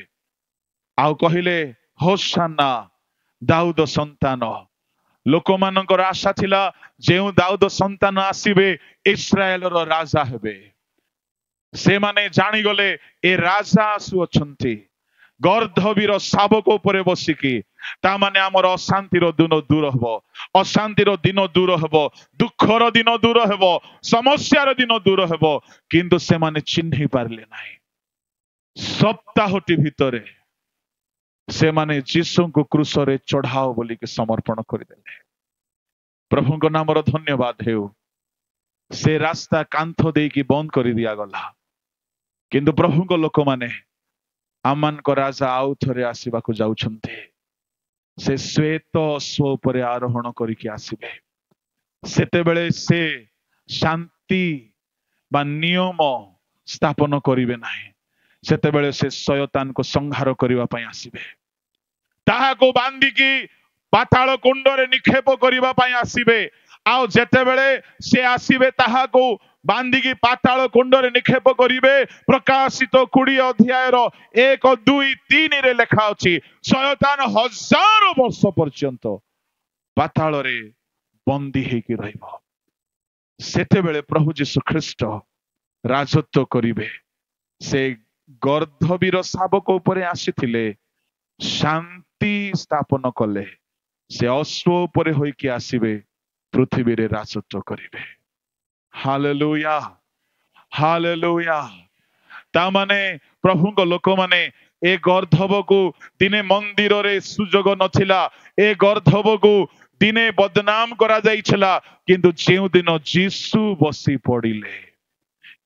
ଆଉ କହିଲେ ହୋଶାନା ଦାଉଦ ସନ୍ତାନ। ଲୋକମାନଙ୍କର ଆଶା ଥିଲା ଯେଉଁ ଦାଉଦ ସନ୍ତାନ ଆସିବେ ଇସ୍ରାଏଲର ରାଜା ହେବେ। ସେମାନେ ଜାଣିଗଲେ ଏ ରାଜା ଆସୁଅଛନ୍ତି ଗର୍ଦ୍ଧବୀର ଶାବକ ଉପରେ ବସିକି। ତାମାନେ ଆମର ଅଶାନ୍ତିର ଦିନ ଦୂର ହେବ, ଅଶାନ୍ତିର ଦିନ ଦୂର ହେବ, ଦୁଃଖର ଦିନ ଦୂର ହେବ, ସମସ୍ୟାର ଦିନ ଦୂର ହେବ। କିନ୍ତୁ ସେମାନେ ଚିହ୍ନି ପାରିଲେ ନାହିଁ। ସପ୍ତାହଟି ଭିତରେ ସେମାନେ ଯୀଶୁଙ୍କୁ କ୍ରୁଶରେ ଚଢାଅ ବୋଲିକି ସମର୍ପଣ କରିଦେଲେ। ପ୍ରଭୁଙ୍କ ନାମର ଧନ୍ୟବାଦ ହେଉ। ସେ ରାସ୍ତା କାନ୍ଥ ଦେଇକି ବନ୍ଦ କରି ଦିଆଗଲା। କିନ୍ତୁ ପ୍ରଭୁଙ୍କ ଲୋକମାନେ ଆମମାନଙ୍କ ରାଜା ଆଉ ଥରେ ଆସିବାକୁ ଯାଉଛନ୍ତି। ସେ ଶ୍ଵେତ ଅଶ୍ଵ ଉପରେ ଆରୋହଣ କରିକି ଆସିବେ। ସେତେବେଳେ ସେ ଶାନ୍ତି ବା ନିୟମ ସ୍ଥାପନ କରିବେ ନାହିଁ। ସେତେବେଳେ ସେ ଶୟତାନକୁ ସଂହାର କରିବା ପାଇଁ ଆସିବେ। ତାହାକୁ ବାନ୍ଧିକି ପାତାଳ କୁଣ୍ଡରେ ନିକ୍ଷେପ କରିବା ପାଇଁ ଆସିବେ। ଆଉ ଯେତେବେଳେ ସେ ଆସିବେ ତାହାକୁ ବାନ୍ଧିକି ପାତାଳ କୁଣ୍ଡରେ ନିକ୍ଷେପ କରିବେ। ପ୍ରକାଶିତ 20 ଅଧ୍ୟାୟର 1, 2, 3 ଲେଖା ଅଛି ଶୟତାନ 1000 ବର୍ଷ ପର୍ଯ୍ୟନ୍ତ ପାତାଳରେ ବନ୍ଦୀ ହେଇକି ରହିବ। ସେତେବେଳେ ପ୍ରଭୁ ଯୀଶୁ ଖ୍ରୀଷ୍ଟ ରାଜତ୍ୱ କରିବେ। ସେ ଗର୍ଦ୍ଧବୀର ଶାବକ ଉପରେ ଆସିଥିଲେ, ଶାନ୍ତି ସ୍ଥାପନ କଲେ। ସେ ଅଶ୍ଵ ଉପରେ ହୋଇକି ଆସିବେ, ପୃଥିବୀରେ ରାଜତ୍ୱ କରିବେ। Hallelujah, hallelujah. ତାମାନେ ପ୍ରଭୁଙ୍କ ଲୋକମାନେ ଏ ଗର୍ଦ୍ଧବକୁ ଦିନେ ମନ୍ଦିରରେ ସୁଯୋଗ ନଥିଲା। ଏ ଗର୍ଦ୍ଧବକୁ ଦିନେ ବଦନାମ କରାଯାଇଥିଲା। କିନ୍ତୁ ଯେଉଁ ଦିନ ଯୀଶୁ ବସି ପଡ଼ିଲେ,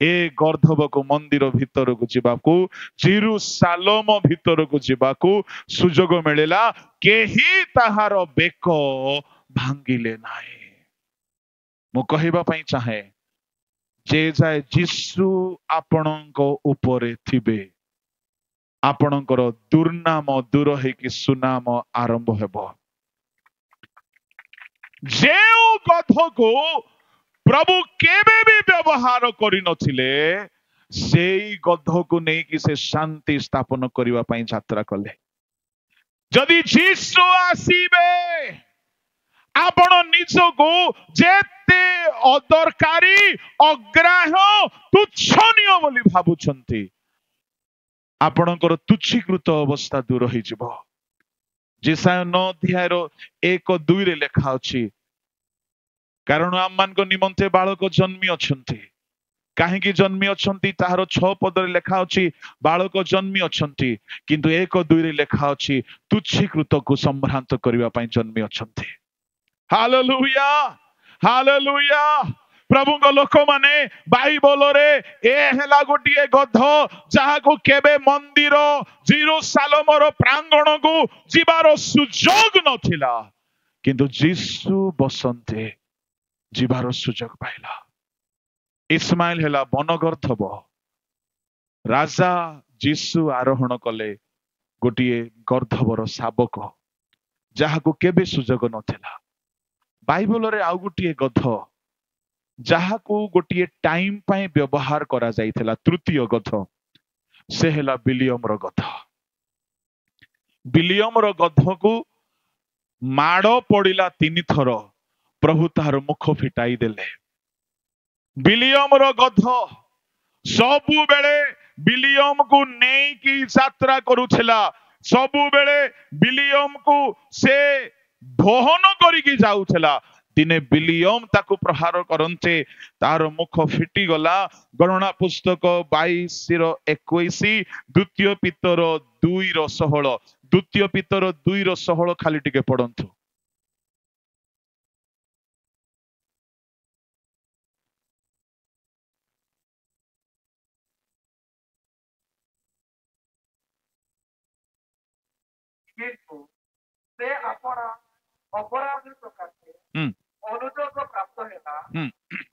ଏ ଗର୍ଦ୍ଧବକୁ ମନ୍ଦିର ଭିତରକୁ ଯିବାକୁ, ଜେରୁସାଲେମ ଭିତରକୁ ଯିବାକୁ ସୁଯୋଗ ମିଳିଲା। କେହି ତାହାର ବେକ ଭାଙ୍ଗିଲେ ନାହିଁ। ମୁଁ କହିବା ପାଇଁ ଚାହେଁ, ଯେ ଯାଏ ଯୀଶୁ ଆପଣଙ୍କ ଉପରେ ଥିବେ, ଆପଣଙ୍କର ଦୁର୍ନାମ ଦୂର ହେଇକି ସୁନାମ ଆରମ୍ଭ ହେବ। ଯେଉଁ ଗଧକୁ ପ୍ରଭୁ କେବେ ବି ବ୍ୟବହାର କରିନଥିଲେ, ସେଇ ଗଧକୁ ନେଇକି ସେ ଶାନ୍ତି ସ୍ଥାପନ କରିବା ପାଇଁ ଯାତ୍ରା କଲେ। ଯଦି ଯୀଶୁ ଆସିବେ, ଆପଣ ନିଜକୁ ଯେତେ ଅଦରକାରୀ, ଅଗ୍ରାହ୍ୟ, ତୁଚ୍ଛନୀୟ ବୋଲି ଭାବୁଛନ୍ତି, ଆପଣଙ୍କର ତୁଚ୍ଛୀକୃତ ଅବସ୍ଥା ଦୂର ହେଇଯିବ। ଯେଶାୟା 9 ଅଧ୍ୟାୟର 1, 2 ଲେଖା ଅଛି, କାରଣ ଆମମାନଙ୍କ ନିମନ୍ତେ ବାଳକ ଜନ୍ମି ଅଛନ୍ତି। କାହିଁକି ଜନ୍ମି ଅଛନ୍ତି ତାହାର 6 ପଦରେ ଲେଖା ଅଛି ବାଳକ ଜନ୍ମି ଅଛନ୍ତି। କିନ୍ତୁ 1, 2 ଲେଖା ଅଛି ତୁଚ୍ଛୀକୃତକୁ ସମ୍ଭ୍ରାନ୍ତ କରିବା ପାଇଁ ଜନ୍ମି ଅଛନ୍ତି। Hallelujah, hallelujah. ପ୍ରଭୁଙ୍କ ଲୋକମାନେ ବାଇବଲରେ ଏ ହେଲା ଗୋଟିଏ ଗଧ ଯାହାକୁ କେବେ ମନ୍ଦିର ଜେରୁସାଲେମର ପ୍ରାଙ୍ଗଣକୁ ଯିବାର ସୁଯୋଗ ନଥିଲା। କିନ୍ତୁ ଯୀଶୁ ବସନ୍ତେ ଯିବାର ସୁଯୋଗ ପାଇଲା। ଇସ୍ମାଇଲ ହେଲା ବନଗର୍ଦ୍ଧବ। ରାଜା ଯୀଶୁ ଆରୋହଣ କଲେ ଗୋଟିଏ ଗର୍ଦ୍ଧବର ଶାବକ, ଯାହାକୁ କେବେ ସୁଯୋଗ ନଥିଲା। ବାଇବଲରେ ଆଉ ଗୋଟିଏ ଗଧ ଯାହାକୁ ଗୋଟିଏ ଟାଇମ ପାଇଁ ବ୍ୟବହାର କରାଯାଇଥିଲା, ତୃତୀୟ ଗଧ, ସେ ହେଲା ବିଲିୟମର ଗଧ। ବିଲିୟମର ଗଧକୁ ମାଡ଼ ପଡ଼ିଲା 3 ଥର, ପ୍ରଭୁ ତାହାର ମୁଖ ଫିଟାଇ ଦେଲେ। ବିଲିୟମର ଗଧ ସବୁବେଳେ ବିଲିୟମକୁ ନେଇକି ଯାତ୍ରା କରୁଥିଲା। सबु बेले बिलियम को से दोहन करिकी जाउथला दिने बिलियम ताकू प्रहार करंते तार मुख फिटी गला गणना पुस्तक 22:21 द्वितीय पितर 2:16 द्वितीय पितर 2:16 खाली टिके पढ़ंतु କିନ୍ତୁ ସେ ଆପଣ ଅପରାଧ ସକାଶେ ହୁଁ ଅନୁଯୋଗ ପ୍ରାପ୍ତ ହେଲା ହୁଁ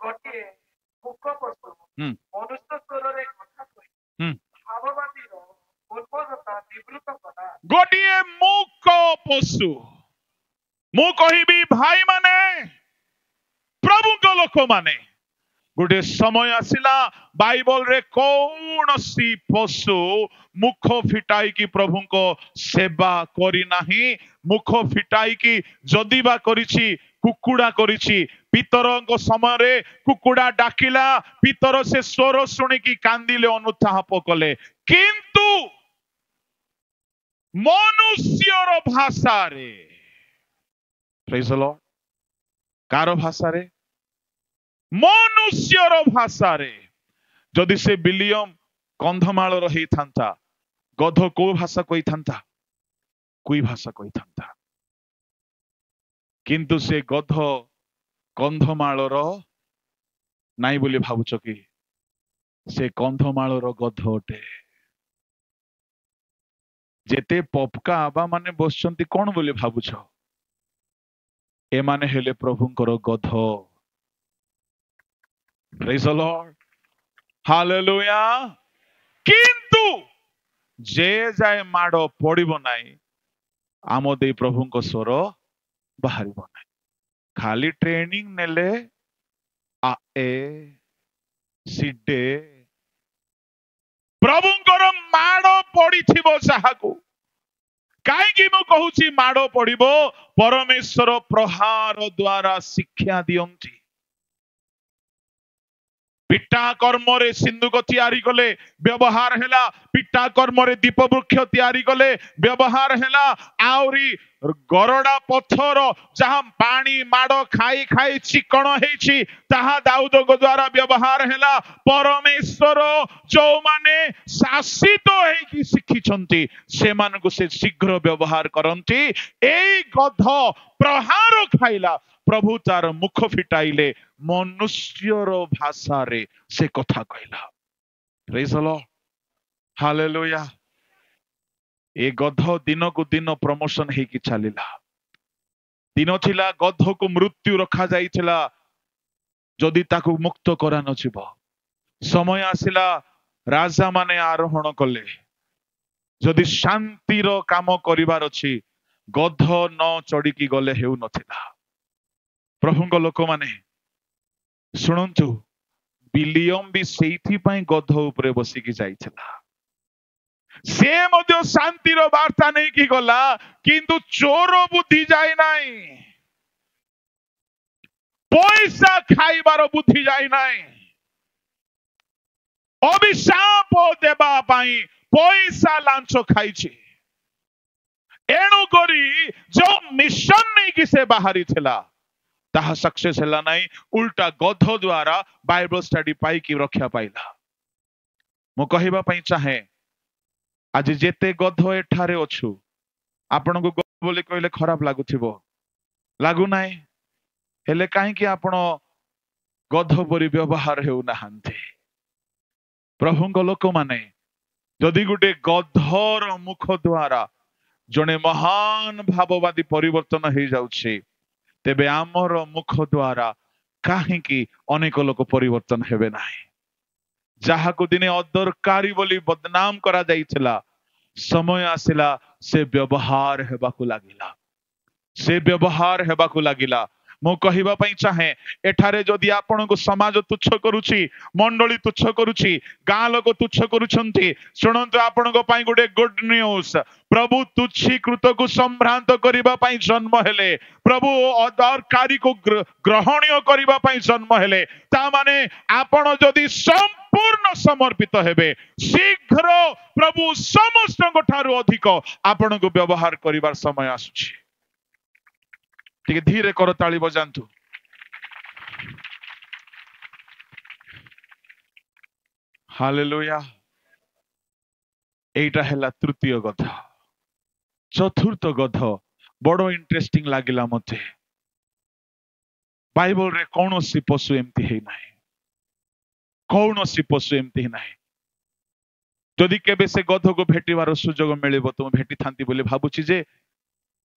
ଗୋଟିଏ ମୂକ ପଶୁ ହୁଁ ମନୁଷ୍ୟ ସ୍ୱରରେ କଥା କହି ହୁଁ ଭାବବାଦୀର ଉନ୍ମୋଦତା ନିବୃତ୍ତ କଲା। गोटिए मूक पशु मु कहिबी भाई माने प्रभु को लोक माने गोटे समय आसिला बाइबल रे कौनसी पशु मुख फिटाई की प्रभु को सेवा करी नाही मुख फिटाई की जदि बा करिछि कुकुड़ा करिछि पितरଙ୍କ समय रे कुकुड़ा डाकिला पितर से स्वर सुनी की कांदिले अनुताप कले किंतु मनुष्यर भाषा रे प्रेज द लॉर्ड कार भाषा रे मनुष्यर भाषा रे जदि से बिलियम कंधमाल रही थांता गध को भाषा कही थांता कोई भाषा कही थांता किंतु से गध कंधमाल नाई बोली भावुच कि से कंधमाल गध अटे जेते पपका आबा माने बसचंती कौन बोली भावुछ ए माने हेले प्रभुंकर गध प्रेज द लॉर्ड हालेलुया किंतु जे जाए माड़ पड़िबो नाही आम दे प्रभुंक स्वर बाहरिबो नाही खाली ट्रेनिंग नेले आ ए सिडे प्रभुंकर माड़ पड़िथिबो साहाकू काईकि मु कहूची माड़ पड़िबो परमेश्वर प्रहार द्वारा शिक्षा दियंती पिटा कर्म रे सिंधुक तैयारी कले व्यवहार हैला पिटा कर्म रे दीप वृक्ष तैयारी कले व्यवहार हैला आउरी गरडा पत्थर जहां पानी माड़ खाई खाई चिकण हेछि ताहा दाऊद द्वारा व्यवहार हैला परमेश्वर जो माने शासित हेकि शिखिछंती से मानको से शीघ्र व्यवहार करंती एई गध प्रहार खाइला प्रभु तार मुख फिटाइले मनुष्यर भाषा रे से कथा कहला प्रेज द लॉर्ड हालेलुया ए गध दिन को दिन प्रमोशन हेकि चलिला दिन थिला गध को मृत्यु रखा जाइथिला जदि ताकू मुक्त करा नजिबो समय आसिला राजा माने आरोहण कले जदि शांतिर काम करिवार अछि गध न चढ़ी गले हेउ नथिला प्रभुंक लोक माने शुणु बिलियम भी सेठी पाई गध उपरे बसिकी जाइथिला से मध्य शांतिर वार्ता नहीं की गला किंतु चोर बुद्धि जाए नाही पैसा खाइबार बुद्धि जाए नाही अभिशाप देबा पाई पैसा लांच खाइछि एणु करी जो मिशन नहीं कि से बाहरी थिला ताहा सक्सेस हैला नहीं उल्टा गध द्वारा बाइबल स्टडी पाई की रक्षा पाइला मु कहिबा पई चाहे आज जेते गध एठारे अछु आपण को गध बोली कहले खराब लागुथिबो लागु नाही हेले काहे कि आपण गध परि व्यवहार हेउ नाहंते प्रभुंक लोक माने जदि गुटे गधर मुख द्वारा जने महान भाववादी परिवर्तन हो जाउछि तेबे आमर मुख द्वारा काहेकि अनेक लोक परिवर्तन हेबे नाही जहाको दिने अदरकारी बोली बदनाम करा जाइथिला समय आसिला से व्यवहार हेबाकू लागिला मु कहिबा पई चाहे एठारे जदि आपण को समाज तुच्छ करूची मंडली तुच्छ करूची गां लोक तुच्छ करूछंती सुनंतु आपण को पई गुडे गुड न्यूज प्रभु तुच्छीकृत को संभ्रांत करिबा पई जन्म हेले प्रभु अदरकारी को ग्रहणीय करिबा पई जन्म हेले ता माने आपण जदि संपूर्ण समर्पित हेबे शीघ्र प्रभु समस्त ठारू अधिक आपण को व्यवहार करिवार समय आसुछि ठीक धीरे कर ताली बजांतु हालेलुया एटा हैला तृतीय गध चतुर्थ गध बड़ इंटरेस्टिंग लागिला मते बाइबल रे कौनसी पशु एमती है नाही कौनसी पशु एमती नाही जदि केबे से गध को भेटिवार सुजोग मिलिबो तुम भेटी थांती बोली भाबुची जे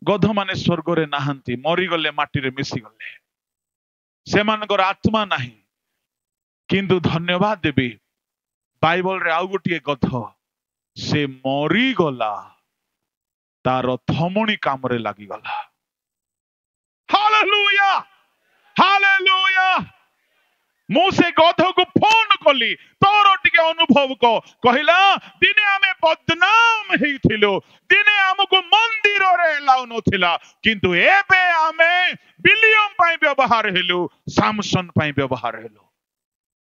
गध माने स्वर्ग रे नाहंती मरी गले माटी रे मिसी गले सेमानकर आत्मा नाही किंतु धन्यवाद देबी बाइबल रे आउ गोटे गध से मरी गला तार थमणी काम रे लागी गला हालेलुया हालेलुया मु से गध को फोन कली तोर टिके अनुभव को कहिला दिने आमे बदनाम हेइथिलो दिने हमको मंदिर रे लाउ नथिला किंतु एबे आमे विलियम पई व्यवहार हेलु सामसन पई व्यवहार हेलु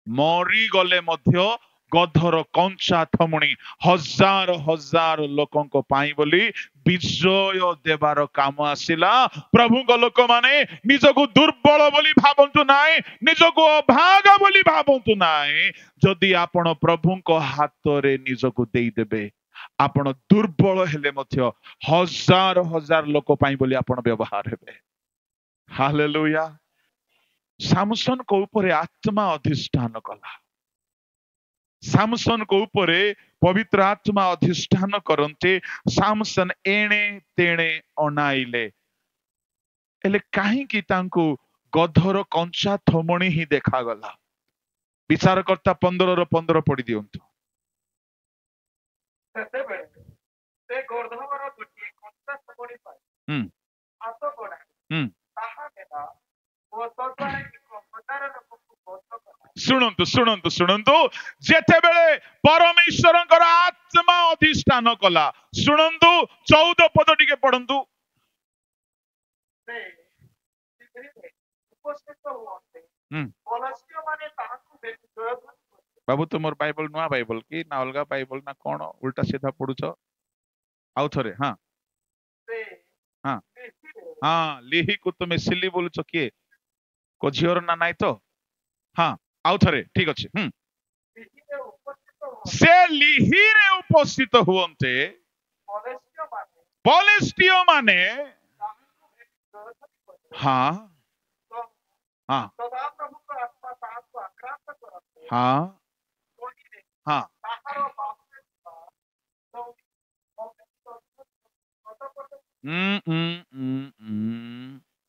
मरी गले मध्य गधर कंचा थमणी हजार हजार लोकंको पाई बोली विजय देवार काम आसिला प्रभु को लोक माने निजको दुर्बल बोली भाबंतु नाई निजको अभागा बोली भाबंतु नाई जदि आपण प्रभु को हाथ रे निजको देई देबे आपण दुर्बल हेले मध्य हजार हजार लोक पाई बोली आपण व्यवहार हेबे हालेलुया सामसन को ऊपर आत्मा अधिष्ठान कला सामसन को ऊपरे पवित्र आत्मा अधिष्ठान करते सामसन एणे तेणे अनाइले एले काहे की तांको गधर कंचा थमणी ही देखा गला विचारकर्ता 15 रो 15 पढ़ी दियंतु ସେତେବେଳେ ସେ ଗୋର୍ଦ୍ଧବର ଗୋଟିଏ କଞ୍ଚା ଥମଣି ପାଇ ହାତ ବଢ଼ାଇ ତାହା ନେଲା ଓ ତଦ୍ବାରା ଏକ ହଜାର ଲୋକଙ୍କୁ ବଧ କଲା शुणंतु शुणंतु शुणंतु जेते बेले परमेश्वरंकर आत्मा अधिष्ठान कला शुणंतु 14 पद टिके पढ़ंतु ସେ ପୃଥିବୀରେ ଉପସ୍ଥିତ ହୁଅନ୍ତେ ପଲସ୍ତୀୟ ମାନେ ତାହାଙ୍କୁ ଦେଖି ଜୟଧ୍ୱନି କରିଥିଲେ। बाबू तुमर बाइबल नुआ बाइबल की ना अलगा बाइबल ना कौन उल्टा सीधा पढ़ुछ आउ थरे हाँ ସେ हाँ ପୃଥିବୀରେ हाँ लिहि को तुम सिली बोलुछ किए को झियर ना नाई तो हाँ आउ थरे ठीक अछि ପୃଥିବୀରେ ଉପସ୍ଥିତ ହୁଅନ୍ତେ से लिहि रे उपस्थित हुवन्ते ପଲସ୍ତୀୟ ମାନେ पलिस्टियो माने ତାହାଙ୍କୁ ଦେଖି ଜୟଧ୍ୱନି କରିଥିଲେ। हाँ हाँ ସଦାପ୍ରଭୁଙ୍କ ଆତ୍ମା ତାହାଙ୍କୁ ଆକ୍ରାନ୍ତ କରନ୍ତି हाँ କହିଲେ हाँ ତାହାର ବାହୁରେ ଥିବା ପଦପଟ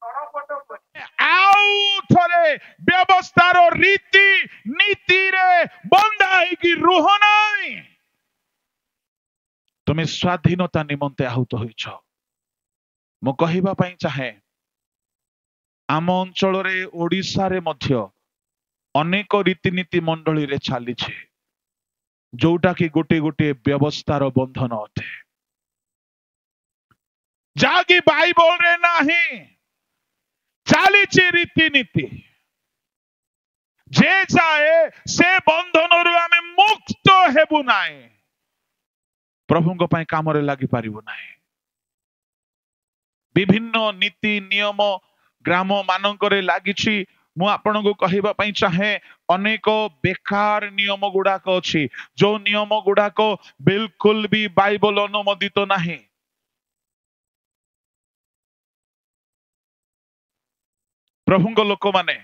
ଛଣପଟ କରି आउ थरे व्यवस्थार रीति नीति रे बंधा की रुह नाई तुम्हें स्वाधीनता निमंते आहुत होइछ मु कहिबा पई चाहे आम अंचल रे ओडिसा रे मध्य अनेक रीतिनीति मंडली रे चली जोटा कि गोटे गोटे व्यवस्थार बंधन अटे जागी बाइबल रे नाही चली रीतिनीति जे जाए से बंधन आमे मुक्त हेबु नाई प्रभु को पाई काम रे लागी पारिबु नाई विभिन्न नीति नियम ग्राम मानकरे लागिछि मु आपण को कहिबा पई चाहे अनेक बेकार नियम गुडाक अछि जो नियम गुडाक बिल्कुल भी बाइबल अनुमोदित नाही प्रभु को लोक माने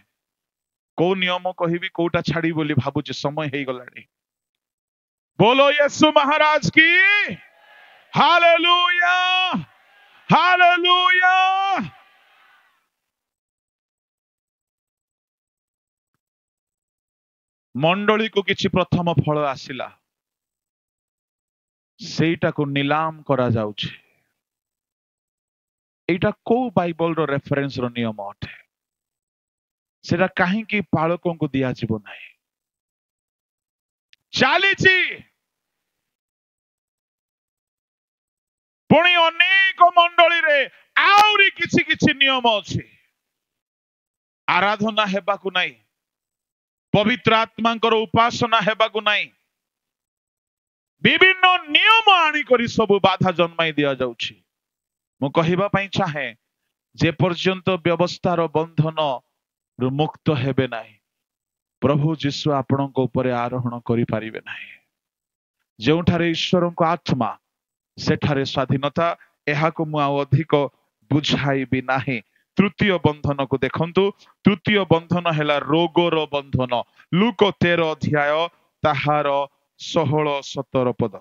को नियम कहिबी कोटा छाड़ी बोली भाबुछि समय हेई गलानी बोलो यीशु महाराज की हालेलुया हालेलुया मंडली को किछि प्रथम फल आसिला सेटा को नीलाम करा जाउछि एटा को बाइबल रो रेफरेंस रो नियम अटे सेटा काहे की पालकों को दिया जीवो नाही चालीछि पुणी अनेक मंडली रे आउरी किछि किछि नियम अछि आराधना हेबाकु नाही पवित्र आत्मांकर उपासना हेबाकु नाही विभिन्न नियम आनिकरी सब बाधा जन्माई दिया जाउछि मु कहिबा पई चाहे जे पर्यंत व्यवस्थार बंधन रु मुक्त हेबे नाही प्रभु जीशु आपणक ऊपर आरोहण करि पारिबे नाही जेउठारे ईश्वर को आत्मा सेठारे स्वाधीनता एहाको मु अधिक बुझाइबी नाही तृतीय बंधन को देखंतु तृतीय बंधन हेला रोगर बंधन लूक 13 अध्याय ताहार 16-17 पद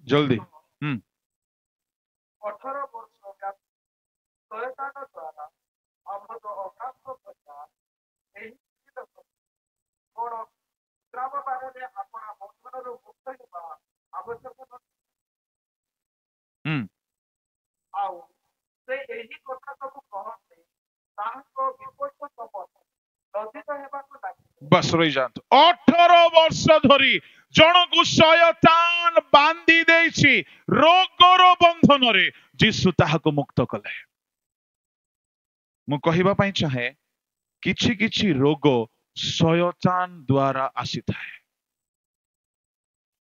जल्दी 18 ବର୍ଷ ଶୟତାନ ଦ୍ୱାରା ଆମର ଅଭାବ କଥା ଏହି କଣ ଗ୍ରାମ ବାରରେ ଆପଣ ବନ୍ଧନରୁ ମୁକ୍ତ ହେବା ଆବଶ୍ୟକ ଆଉ ସେ ଏହି କଥା ସବୁ କହନ୍ତି ତାହାଙ୍କ ବିପକ୍ଷ ସମ୍ମତ ଲଜ୍ଜିତ ହେବାକୁ ଲାଗିଲେ बस रही जात 18 वर्ष धरी जनकु शयतान बांधी देछि रोगर बंधन रे जीसु ताहाको मुक्त कले मु कहिबा पई चाहे किछि किछि रोग शयतान द्वारा आसी थाए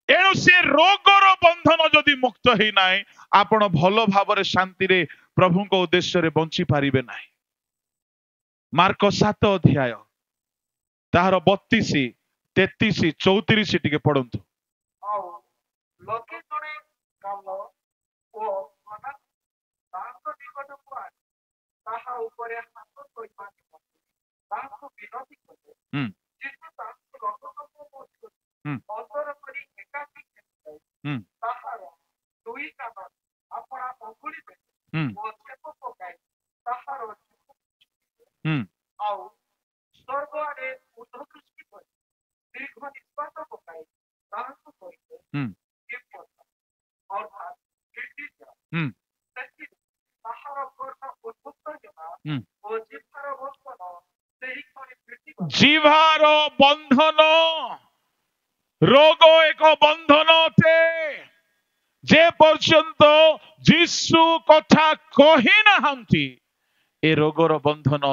एणु से रोगर बंधन जदि मुक्त हे नाय आपण भलो भाबरे शांति रे प्रभु को उद्देश्य रे बंची पारिबे नाही मार्क 7 अध्याय ताहार 32 33 34 टिके पढंतु ଆଉ ଲୋକେ ଜଣେ କାମ ଓ ମନା ତାଙ୍କ ନିକଟକୁ ଆଣି ତାହା ଉପରେ ହାତ ଥୋଇବା ନିମନ୍ତେ ତାହାଙ୍କୁ ବିନତି କଲେ ଯୀଶୁ ତାହାଙ୍କୁ ଅନ୍ତର କରି ଏକାକୀ ଖେଳିଯାଇ ତାହାର ଦୁଇ କାନ ଆପଣା ଅଙ୍ଗୁଳି ଦେଲେ ଓ ଛେପ ପକାଇ ତାହାର ଆଉ ସ୍ୱର୍ଗ ଆଡ଼େ ଉର୍ଦ୍ଧ ଦୃଷ୍ଟି କରି ଦୀର୍ଘ ନିଶ୍ୱାସ ପକାଇ ତାହାଙ୍କୁ କହିଲେ ଅର୍ଥାତ୍ ତାହାର କର୍ଣ୍ଣ ଉନ୍ମୁକ୍ତ ହେବା ଓ ଜିହ୍ବାର ବନ୍ଧନ ସେହି କ୍ଷଣି ଫିଟିଗଲା जीवार बंधन रोग एक बंधन अटे जे पर्यंत जीसु कथा कहि नाहंती ए रोगर बंधन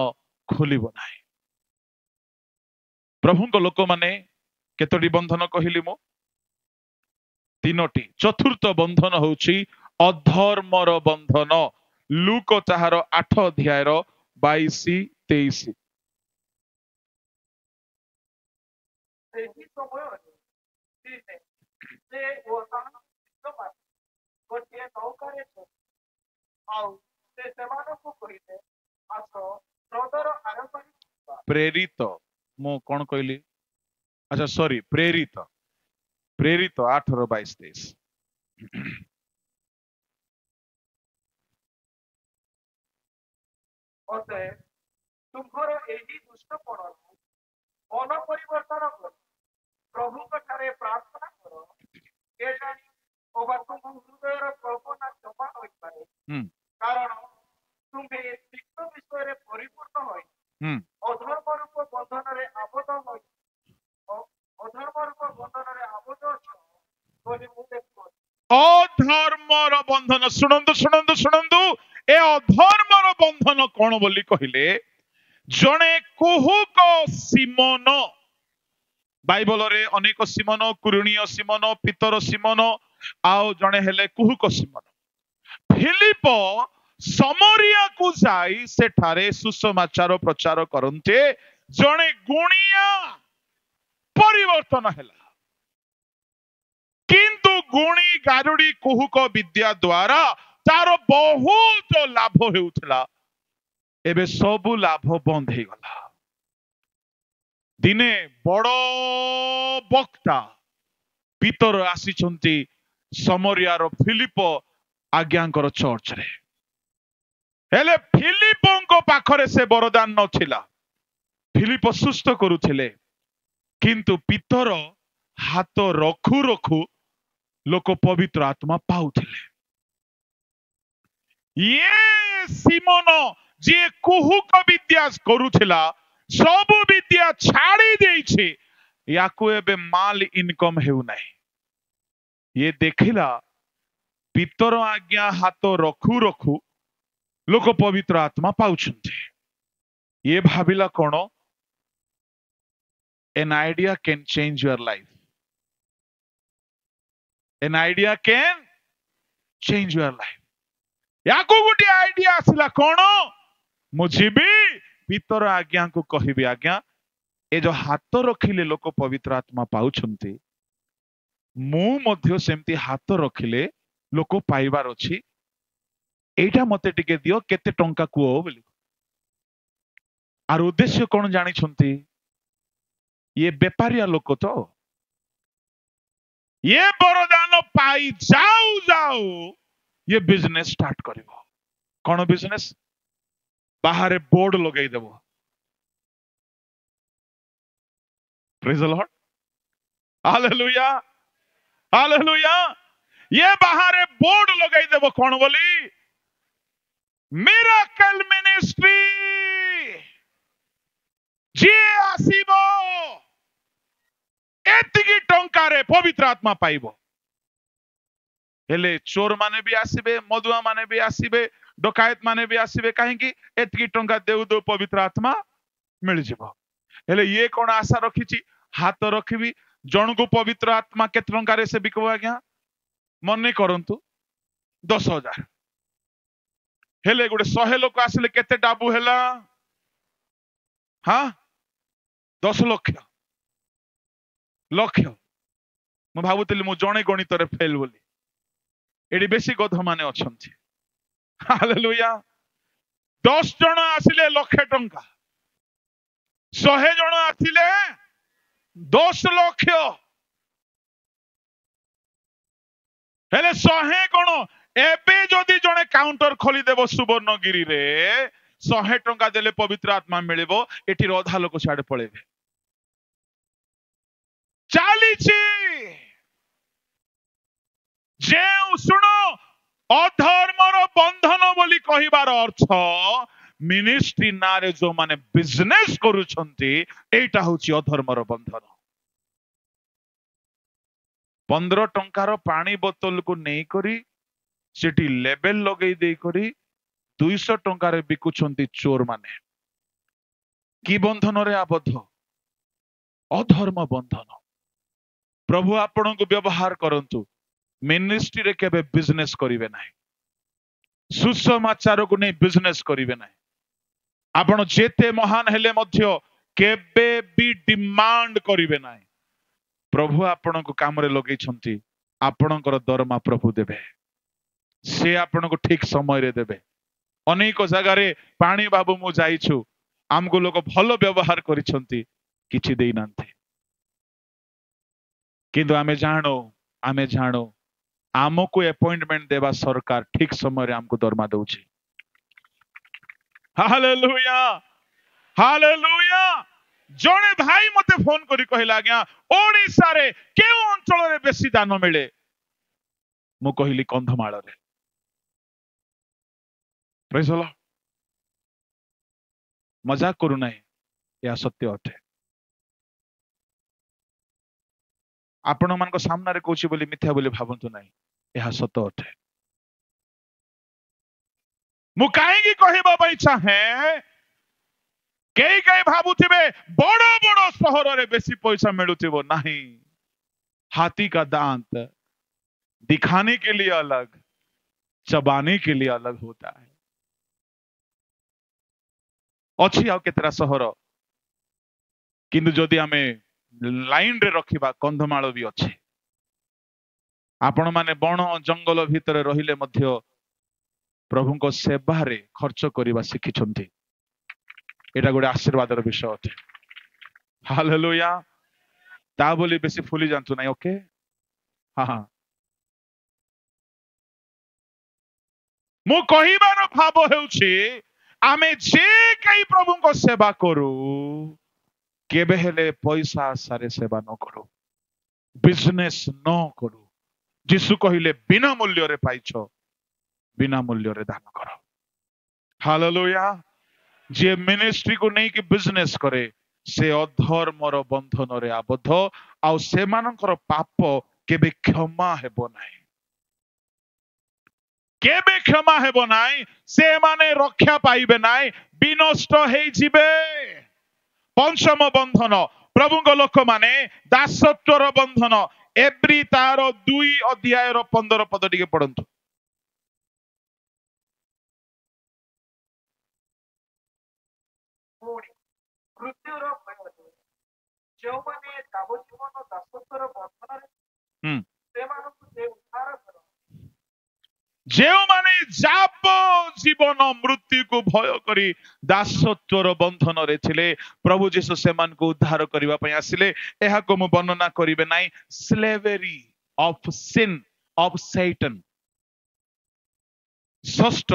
खोलिबो नाही प्रभु को लोक माने केतोटी बंधन कहिली मो तीनोटी चतुर्थ बंधन होउची अधर्मर बंधन लूक ताहार 8 अध्याय 22-23 ସେହି ସମୟରେ ଦିନେ ସେ ଓ ତାଙ୍କ ଶିଷ୍ୟମାନେ ଗୋଟିଏ ନୌକାରେ ଥିଲେ ଆଉ ସେ ସେମାନଙ୍କୁ କହିଲେ ଆସ ହ୍ରଦର ଆରପାରି ଯିବା प्रेरित मु कौन कहली अच्छा सॉरी प्रेरित प्रेरित 8-22-23 ଅତଏବ ତୁମ୍ଭର ଏହି ଦୁଷ୍ଟପଣକୁ ମନ ପରିବର୍ତ୍ତନ କରି ପ୍ରଭୁଙ୍କ ଠାରେ ପ୍ରାର୍ଥନା କର କେଜାଣି ଅବା ତୁମ ହୃଦୟର କଳ୍ପନା କ୍ଷମା ହୋଇପାରେ କାରଣ ତୁମ୍ଭେ ତିକ୍ତ ବିଷୟରେ ପରିପୂର୍ଣ୍ଣ ହୋଇ ଅଧର୍ମ ରୂପ ବନ୍ଧନରେ ଆବଦ୍ଧ ହୋଇ ଅଧର୍ମ ରୂପ ବନ୍ଧନରେ ଆବଦ୍ଧ ଅଛ ବୋଲି ମୁଁ ଦେଖୁଅଛି अधर्मर बंधन शुणु शुणु शुणु ए अधर्मर बंधन कौन बोली कहले जणे कुहुक सिमन बाइबल रे अनेक सिमन कुरुणीय सिमन पितर सिमन आउ जणे हेले कुहुक सिमन फिलिप समरिया को जाई सेठारे सुसमाचार प्रचार करन्ते जणे गुणिया परिवर्तन हैला किंतु गुणी गारुड़ी कुहुक विद्या द्वारा तार बहुत लाभ हेउथला एबे सबु लाभ बंद हे गला दिने बड़ वक्ता पितर आसीचंती समरियार फिलिप आज्ञांकर चर्च रे हेले फिलिपंको पाखरे से वरदान नथिला फिलिप सुस्त करुथिले किंतु पितर हाथ रखु रखु लोक पवित्र आत्मा पाउथिले ये सिमन जे कुहुक विद्या करुथिला सब विद्या छाड़ी देइछे याकू एबे माल इनकम हेउ नाही ये देखिला ପିତର ଆଜ୍ଞା ହାତ ରଖୁ ରଖୁ ଲୋକ ପବିତ୍ର ଆତ୍ମା ପାଉଛନ୍ତି। ଇଏ ଭାବିଲା କଣ? An idea can change your life. An idea can change your life. ୟାକୁ ଗୋଟିଏ ଆଇଡିଆ ଆସିଲା କଣ? ମୁଁ ଯିବି ପିତର ଆଜ୍ଞାଙ୍କୁ କହିବି, ଆଜ୍ଞା ଏ ଯୋଉ ହାତ ରଖିଲେ ଲୋକ ପବିତ୍ର ଆତ୍ମା ପାଉଛନ୍ତି, ମୁଁ ମଧ୍ୟ ସେମିତି ହାତ ରଖିଲେ ଲୋକ ପାଇବାର ଅଛି, ଏଇଟା ମତେ ଟିକେ ଦିଅ, କେତେ ଟଙ୍କା କୁହ ବୋଲି। ଆର ଉଦ୍ଦେଶ୍ୟ କଣ ଜାଣିଛନ୍ତି? ଇଏ ବେପାରିଆ ଲୋକ ତ, ଇଏ ବରଦାନ ପାଇ ଯାଉ ଯାଉ ଇଏ ବିଜନେସ ଷ୍ଟାର୍ଟ କରିବ। କଣ ବିଜନେସ? ବାହାରେ ବୋର୍ଡ ଲଗେଇଦେବ। ପ୍ରେଜ ଦ ଲର୍ଡ, ହାଲେଲୁୟା ହାଲେଲୁୟା। ଇଏ ବାହାରେ ବୋର୍ଡ ଲଗେଇଦେବ କଣ ବୋଲି? ମିରାକଲ ମିନିଷ୍ଟ୍ରି, ଯିଏ ଆସିବ ଏତିକି ଟଙ୍କାରେ ପବିତ୍ର ଆତ୍ମା ପାଇବ। ହେଲେ ଚୋର ମାନେ ବି ଆସିବେ, ମଦୁଆ ମାନେ ବି ଆସିବେ, ଡକାୟତ ମାନେ ବି ଆସିବେ। କାହିଁକି? ଏତିକି ଟଙ୍କା ଦେଉ ଦେଉ ପବିତ୍ର ଆତ୍ମା ମିଳିଯିବ। ହେଲେ ଇଏ କଣ ଆଶା ରଖିଛି? ହାତ ରଖିବି, ଜଣକୁ ପବିତ୍ର ଆତ୍ମା କେତେ ଟଙ୍କାରେ ସେ ବିକିବ ଆଜ୍ଞା? ମନେ କରନ୍ତୁ 10,000। ହେଲେ ଗୋଟେ 100 ଲୋକ ଆସିଲେ କେତେ ଡାବୁ ହେଲା? ହଁ 10 ଲକ୍ଷ। ମୁଁ ଭାବୁଥିଲି ମୁଁ ଜଣେ ଗଣିତରେ ଫେଲ ବୋଲି। ଏଠି ବେଶୀ ଗଧ ମାନେ ଅଛନ୍ତି। ହାଲେଲୁୟା। 10 ଜଣ ଆସିଲେ 1,00,000 ଟଙ୍କା, 100 ଜଣ ଆସିଲେ 10 ଲକ୍ଷ। ହେଲେ 100 କଣ? ଏବେ ଯଦି ଜଣେ କାଉଣ୍ଟର ଖୋଲିଦେବ ସୁବର୍ଣ୍ଣଗିରିରେ, 100 ଟଙ୍କା ଦେଲେ ପବିତ୍ର ଆତ୍ମା ମିଳିବ, ଏଠିର ଅଧା ଲୋକ ସିଆଡେ ପଳେଇବେ। ଚାଲିଛି ଯେଉଁ, ଶୁଣ, ଅଧର୍ମର ବନ୍ଧନ ବୋଲି କହିବାର ଅର୍ଥ ମିନିଷ୍ଟ୍ରି ନାଁରେ ଯୋଉମାନେ ବିଜନେସ କରୁଛନ୍ତି, ଏଇଟା ହଉଛି ଅଧର୍ମର ବନ୍ଧନ। 15 ଟଙ୍କାର ପାଣି ବୋତଲକୁ ନେଇକରି ସେଠି ଲେବେଲ ଲଗେଇ ଦେଇକରି 200 ଟଙ୍କାରେ ବିକୁଛନ୍ତି ଚୋର ମାନେ। କି ବନ୍ଧନରେ ଆବଦ୍ଧ? ଅଧର୍ମ ବନ୍ଧନ। ପ୍ରଭୁ ଆପଣଙ୍କୁ ବ୍ୟବହାର କରନ୍ତୁ, ମିନିଷ୍ଟ୍ରିରେ କେବେ ବିଜନେସ କରିବେ ନାହିଁ, ସୁସମାଚାରକୁ ନେଇ ବିଜନେସ କରିବେ ନାହିଁ। ଆପଣ ଯେତେ ମହାନ ହେଲେ ମଧ୍ୟ କେବେ ବି ଡିମାଣ୍ଡ କରିବେ ନାହିଁ। ପ୍ରଭୁ ଆପଣଙ୍କୁ କାମରେ ଲଗେଇଛନ୍ତି, ଆପଣଙ୍କର ଦରମା ପ୍ରଭୁ ଦେବେ। ସେ ଆପଣଙ୍କୁ ଠିକ ସମୟରେ ଦେବେ। ଅନେକ ଜାଗାରେ ପାଣି ବାବୁ ମୁଁ ଯାଇଛୁ, ଆମକୁ ଲୋକ ଭଲ ବ୍ୟବହାର କରିଛନ୍ତି, କିଛି ଦେଇନାହାନ୍ତି। କିନ୍ତୁ ଆମେ ଜାଣୁ ଆମକୁ ଆପଏଣ୍ଟମେଣ୍ଟ ଦେବା ସରକାର ଠିକ ସମୟରେ ଆମକୁ ଦରମା ଦଉଛି। Hallelujah hallelujah. ଜଣେ ଭାଇ ମତେ ଫୋନ କରି କହିଲା, ଆଜ୍ଞା ଓଡିଶାରେ କେଉଁ ଅଞ୍ଚଳରେ ବେଶୀ ଦାନ ମିଳେ? ମୁଁ କହିଲି କନ୍ଧମାଳରେ। ପ୍ରେଜ ଦ ଲର୍ଡ। ମଜାକ କରୁନାହିଁ, ଏହା ସତ୍ୟ ଅଟେ। ଆପଣ ମାନଙ୍କ ସାମ୍ନାରେ କହୁଛି ବୋଲି ମିଥ୍ୟା ବୋଲି ଭାବନ୍ତୁ ନାହିଁ, ଏହା ସତ ଅଟେ। ମୁଁ କାହିଁକି କହିବା ପାଇଁ ଚାହେଁ, କେହି ଭାବୁଥିବେ ବଡ ବଡ ସହରରେ ବେଶୀ ପଇସା ମିଳୁଥିବ। ନାହିଁ, हाथी का दांत दिखाने के लिए अलग, चबाने के लिए अलग होता है। अच्छी ଆଉ କେତେଟା ସହର, କିନ୍ତୁ ଯଦି ଆମେ ଲାଇନ ରେ ରଖିବା, କନ୍ଧମାଳ ବି ଅଛି। ଆପଣ ମାନେ ବଣ ଜଙ୍ଗଲ ଭିତରେ ରହିଲେ ମଧ୍ୟ ପ୍ରଭୁଙ୍କ ସେବାରେ ଖର୍ଚ୍ଚ କରିବା ଶିଖିଛନ୍ତି। ଏଟା ଗୋଟେ ଆଶୀର୍ବାଦର ବିଷୟ ଅଟେ। ହାଲେଲୁୟା। ତା ବୋଲି ବେଶୀ ଫୁଲି ଯାଆନ୍ତୁ ନାହିଁ, ଓକେ? ହଁ। ମୁଁ କହିବାର ଭାବ ହେଉଛି, ଆମେ ଯେ କେହି ପ୍ରଭୁଙ୍କ ସେବା କରୁ, କେବେ ହେଲେ ପଇସା ଆଶାରେ ସେବା ନ କରୁ, ବିଜନେସ ନ କରୁ। ଯୀଶୁ କହିଲେ ବିନା ମୂଲ୍ୟରେ ପାଇଛ, ବିନା ମୂଲ୍ୟରେ ଦାନ କର। ହାଲେଲୁୟା। ଯିଏ ମିନିଷ୍ଟ୍ରିକୁ ନେଇକି ବିଜନେସ କରେ, ସେ ଅଧର୍ମର ବନ୍ଧନରେ ଆବଦ୍ଧ, ଆଉ ସେମାନଙ୍କର ପାପ କେବେ କ୍ଷମା ହେବ ନାହିଁ। केबे क्षमा हेब नाई से माने रक्षा पाइबे नाई विनष्ट हेई जिबे पंचम बंधन प्रभुଙ୍କ लोक माने दासत्वर बंधन एब्री तार 2 अध्याय 15 पद टिके पढन्तु ପୁଣି ମୃତ୍ୟୁର ଭୟରେ ଯେଉଁମାନେ ଯାବଜୀବନ ଦାସତ୍ୱର ବନ୍ଧନରେ ସେମାନଙ୍କୁ ସେ ଉଦ୍ଧାର କର जेउ माने जाब जीवन मृत्यु को भय करी दासत्वर बंधन रे थिले प्रभु जीसु सेमान को उद्धार करिवा पई आसिले एहा को मु वर्णना करिवे नाही slavery of sin of Satan षष्ठ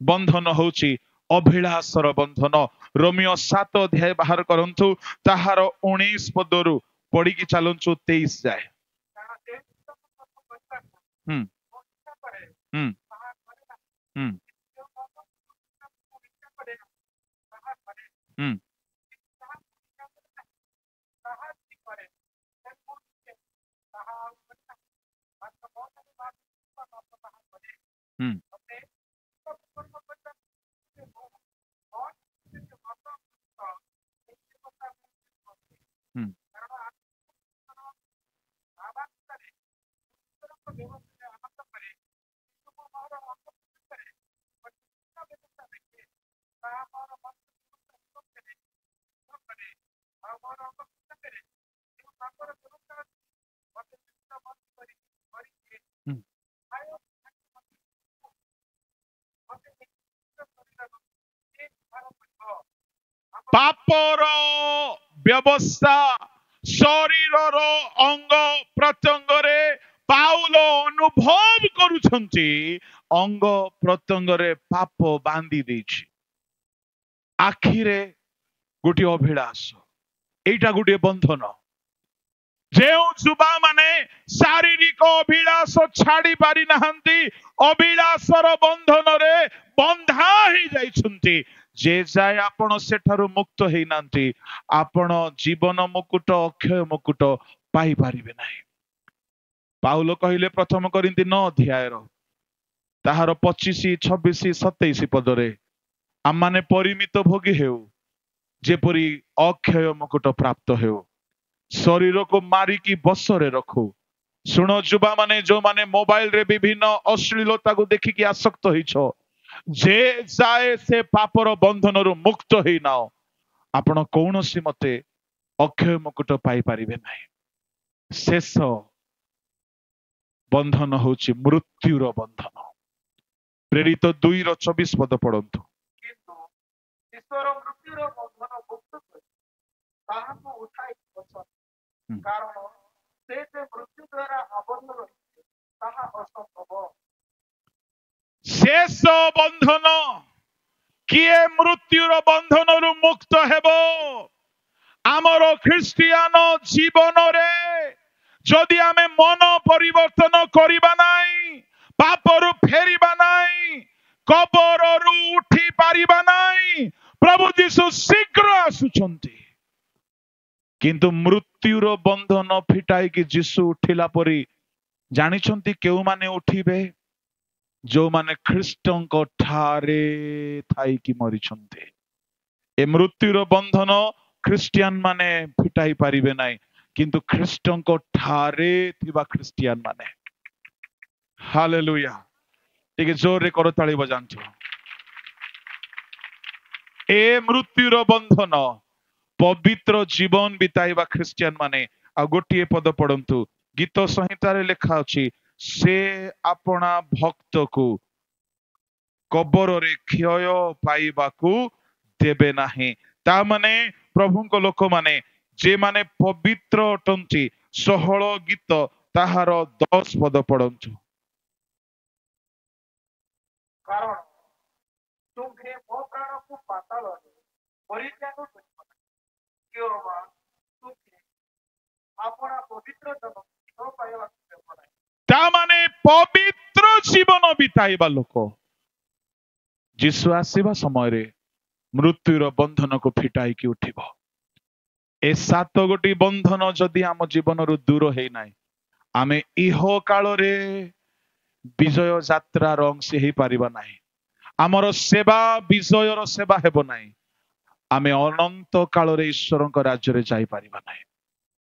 बंधन होची अभिलाषर बंधन रोमियो 7 अध्याय बाहर करंतु ताहार 19 पदरु पढी की चलंचु 23 जाए କାରଣ ସେ ସବୁ କରିବାକୁ हम्म ଇଚ୍ଛା କରେ हम्म ତାହା କରେ ନା हम्म ଯେଉଁ କାମକୁ ଇଚ୍ଛା କରେ ନା ତାହା କରେ हम्म ତାହା ଇଚ୍ଛା କରେ ନା ତାହା ବି କରେ ସେ ପୁଣି ତାହା ଆଉ କରେ ନା ମାତ୍ର ମନରେ ତାହା କରେ हम्म ମୋତେ ସବୁ କର୍ମ କରିବାକୁ ସେ ବହୁତ ସେ ମତ ସେ କଥା हम्म କାରଣ ଆବାସରେ ଈଶ୍ୱରଙ୍କ ବ୍ୟବସ୍ଥାରେ ଆନନ୍ଦ କରେ କିନ୍ତୁ ମୁଁ ମୋର ଅନ୍ତ କରେ ପ୍ରତିଷ୍ଠା ବ୍ୟବସ୍ଥା ଦେଖେ ତାହା ମୋର ମନ କରେ ଆଉ ମୋର ଅନ୍ତ କରେ ଯେଉଁ ତାଙ୍କର ବ୍ୟବସ୍ଥା ଅଛି ମୋତେ ଚିନ୍ତା ବନ୍ଦ କରିଦିଏ हम्म ଆୟ ମୋତେ ନିଶ୍ଚିତ କରିବାକୁ ସେ ଉଦ୍ଧାର କରିବ पापर व्यवस्था शरीर अंग प्रत्यंग रे पाउल अनुभव करुछंती अंग प्रत्यंग रे पाप बांधी देछि आखिरे गोटे अभिलाष एटा गोटे बंधन जेउ जुबा माने शारीरिक अभिलाष छाड़ी पारि नाहंती अभिलाषर बंधन रे बंधा ही जाइछंती जे जाय आपण सेठारु मुक्त हेई नांती आपण जीवन मुकुट अक्षय मुकुट पाई पारिबे नाही पाउल कहिले प्रथम करिन्ती 9 अध्याय ताहार 25 26 27 पदरे आमाने परिमित भोगी हेउ जेपरी अक्षय मुकुट प्राप्त हेउ शरीर को मारी की बसरे रखो सुनो जुबा माने जो माने मोबाइल रे विभिन्न अश्लीलता को देखि की आसक्त होइछो जे जाए से पापर बंधन रु मुक्त हेई नाओ आपण कौनसी मते अक्षय मुकुट पाई पारिबे नाही शेष बंधन होची मृत्युर बंधन प्रेरित 2 ର 24 पद पढन्तु କିନ୍ତୁ ଈଶ୍ୱର ମୃତ୍ୟୁର ବନ୍ଧନ ମୁକ୍ତ କରି ତାହାକୁ ଉଠାଇ ଅଛନ୍ତି କାରଣ ସେ ଯେ ମୃତ୍ୟୁ ଦ୍ୱାରା ଆବଦ୍ଧ ରହିଛି ତାହା ଅସମ୍ଭବ शेष बंधन किए मृत्युर बंधन रु मुक्त हेबो आमर ख्रिस्टियान जीवन रे जदि आमे मन परिवर्तन करिबा नाही पापरु फेरिबा नाही कबररु उठी पारिबा नाही प्रभु यीशु शीघ्र आसुचंती किंतु मृत्युर बंधन फिटाई कि यीशु उठिला परी जानिछंती केउ माने उठिबे जो माने ख्रिस्टंक ठारे थाई कि मरिछंती ए मृत्युर बंधन ख्रिस्टियन माने फिटाई पारिबे नाही किंतु ख्रिस्टंक ठारे थिबा ख्रिस्टियन माने हालेलुया टिके जोर रे करताली बजांतु ए मृत्युर बंधन पवित्र जीवन बिताइबा ख्रिस्टियन माने आ गोटिए पद पढन्तु गीत संहिता रे लेखा अछि से अपना भक्त को कबर रे क्षय पाइबाकू देबे नाही ता माने प्रभुଙ୍କ लोक माने जे माने पवित्र अटंती 16 गीत ताहार 10 पद पढन्तु କାରଣ ତୁମ୍ଭେ ମୋ ପ୍ରାଣକୁ ପାତାଳରେ ପରିତ୍ୟାଗ କରିବ କିଓବା ତୁମ୍ଭେ ଆପଣା ପବିତ୍ର ଜନ ନ ପାଇବାକୁ ଦେବ ନାହିଁ ता माने पवित्र जीवन बिताइबा लोक जीशु आसीबा समय रे मृत्युर बंधन को फिटाई की उठिबो ए 7 गोटी बंधन जदि आम जीवन रु दूर हेई नाही आमे इह काल रे विजय यात्रार अंशी हो पारिबा नाही आमर सेवा विजयर सेवा हेबो नाही आमे अनंत काल रे ईश्वर राज्य रे जाई पारिबा नाही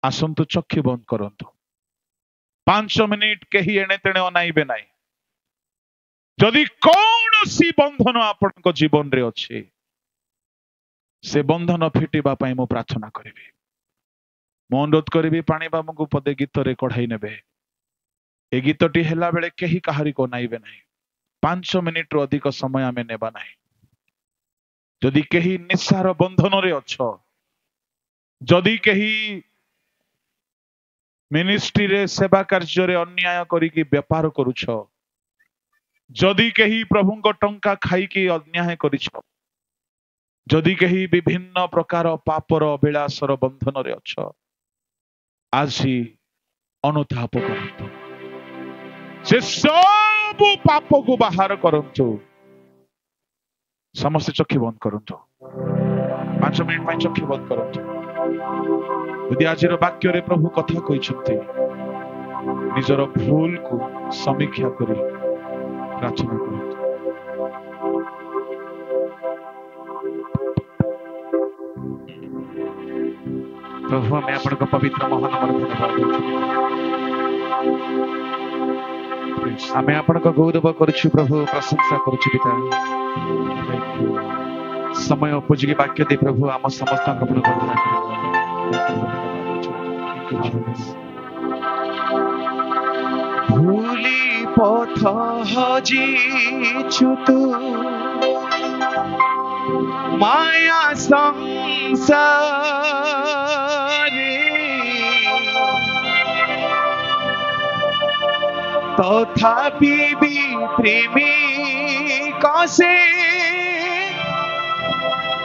आसंतु चक्षु बंद करंतु 5 मिनिट कही एणे तेणे अनाइबे नाही जदि कौनसी बंधन आपन जीवन रे अच्छे से बंधन फिटिबा पाई मु प्रार्थना करिबी मु अनुरोध करिबी पाणी बाबू को पदे गीत रे कढ़ाई नेबे ए गीतटी हेला बेले केही काहारी को नाइबे नाही 5 मिनिट रो अधिक समय आमे नेबा नाही जदि केही निस्सार बंधन रे अछ जदि केही मिनिस्ट्री रे सेवा कार्य रे अन्याय करिकी व्यापार करूछ जदि केही प्रभुଙ୍କ टंका खाइकी अन्याय करिछ जदि केही विभिन्न प्रकार पापर अभिलाषर बंधन रे अछ आज अनुताप करंतु से सब पाप को बाहर करंतु समस्त चक्षु बंद करंतु 5 मिनिट ପାଇଁ चक्षु बंद करंतु यदि आज वाक्य रे प्रभु कथा कहिसंती निजर भूल को समीक्षा करी प्रार्थना करंतु प्रभु हमें आपन पवित्र महानाम धन्यवाद आमे आपन गौरव करूछु प्रभु प्रशंसा करूछु पिता समय उपयोगी वाक्य दे प्रभु आम समस्त भूली पथ हजिछु तू माया संसारे तथापि भी प्रेमी कसे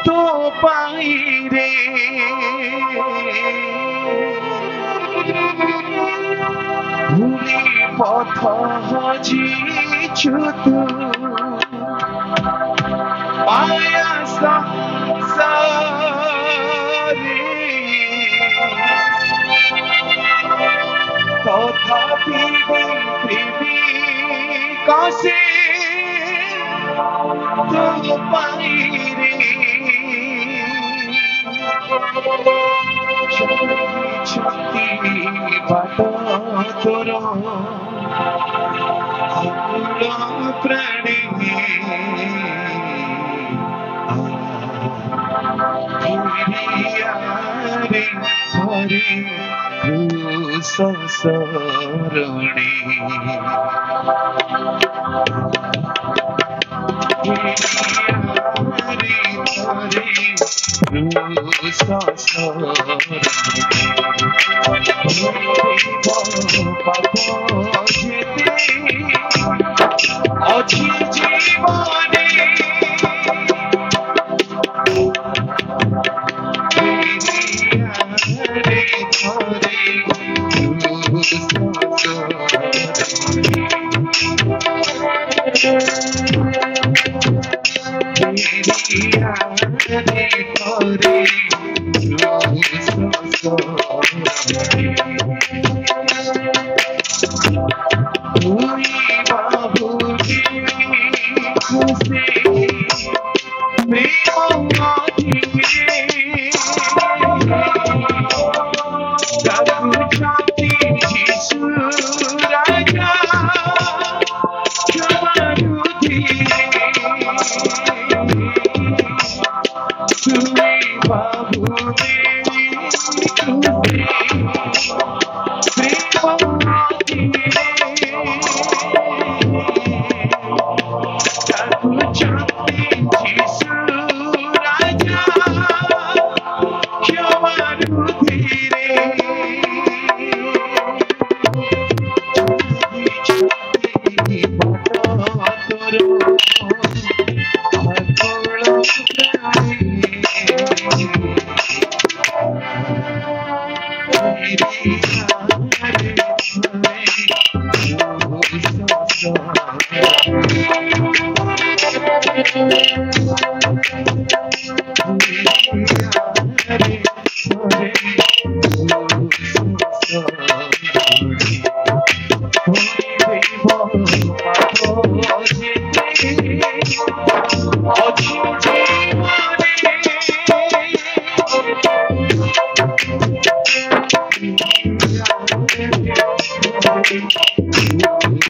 तो पाई रे भूली पथ हजिछु तू माया संसारे तथापि प्रेमी कसे तो पाई रे छुट्टी बाट तोर प्राणी रे हरे संसारणी अच्छी जीवने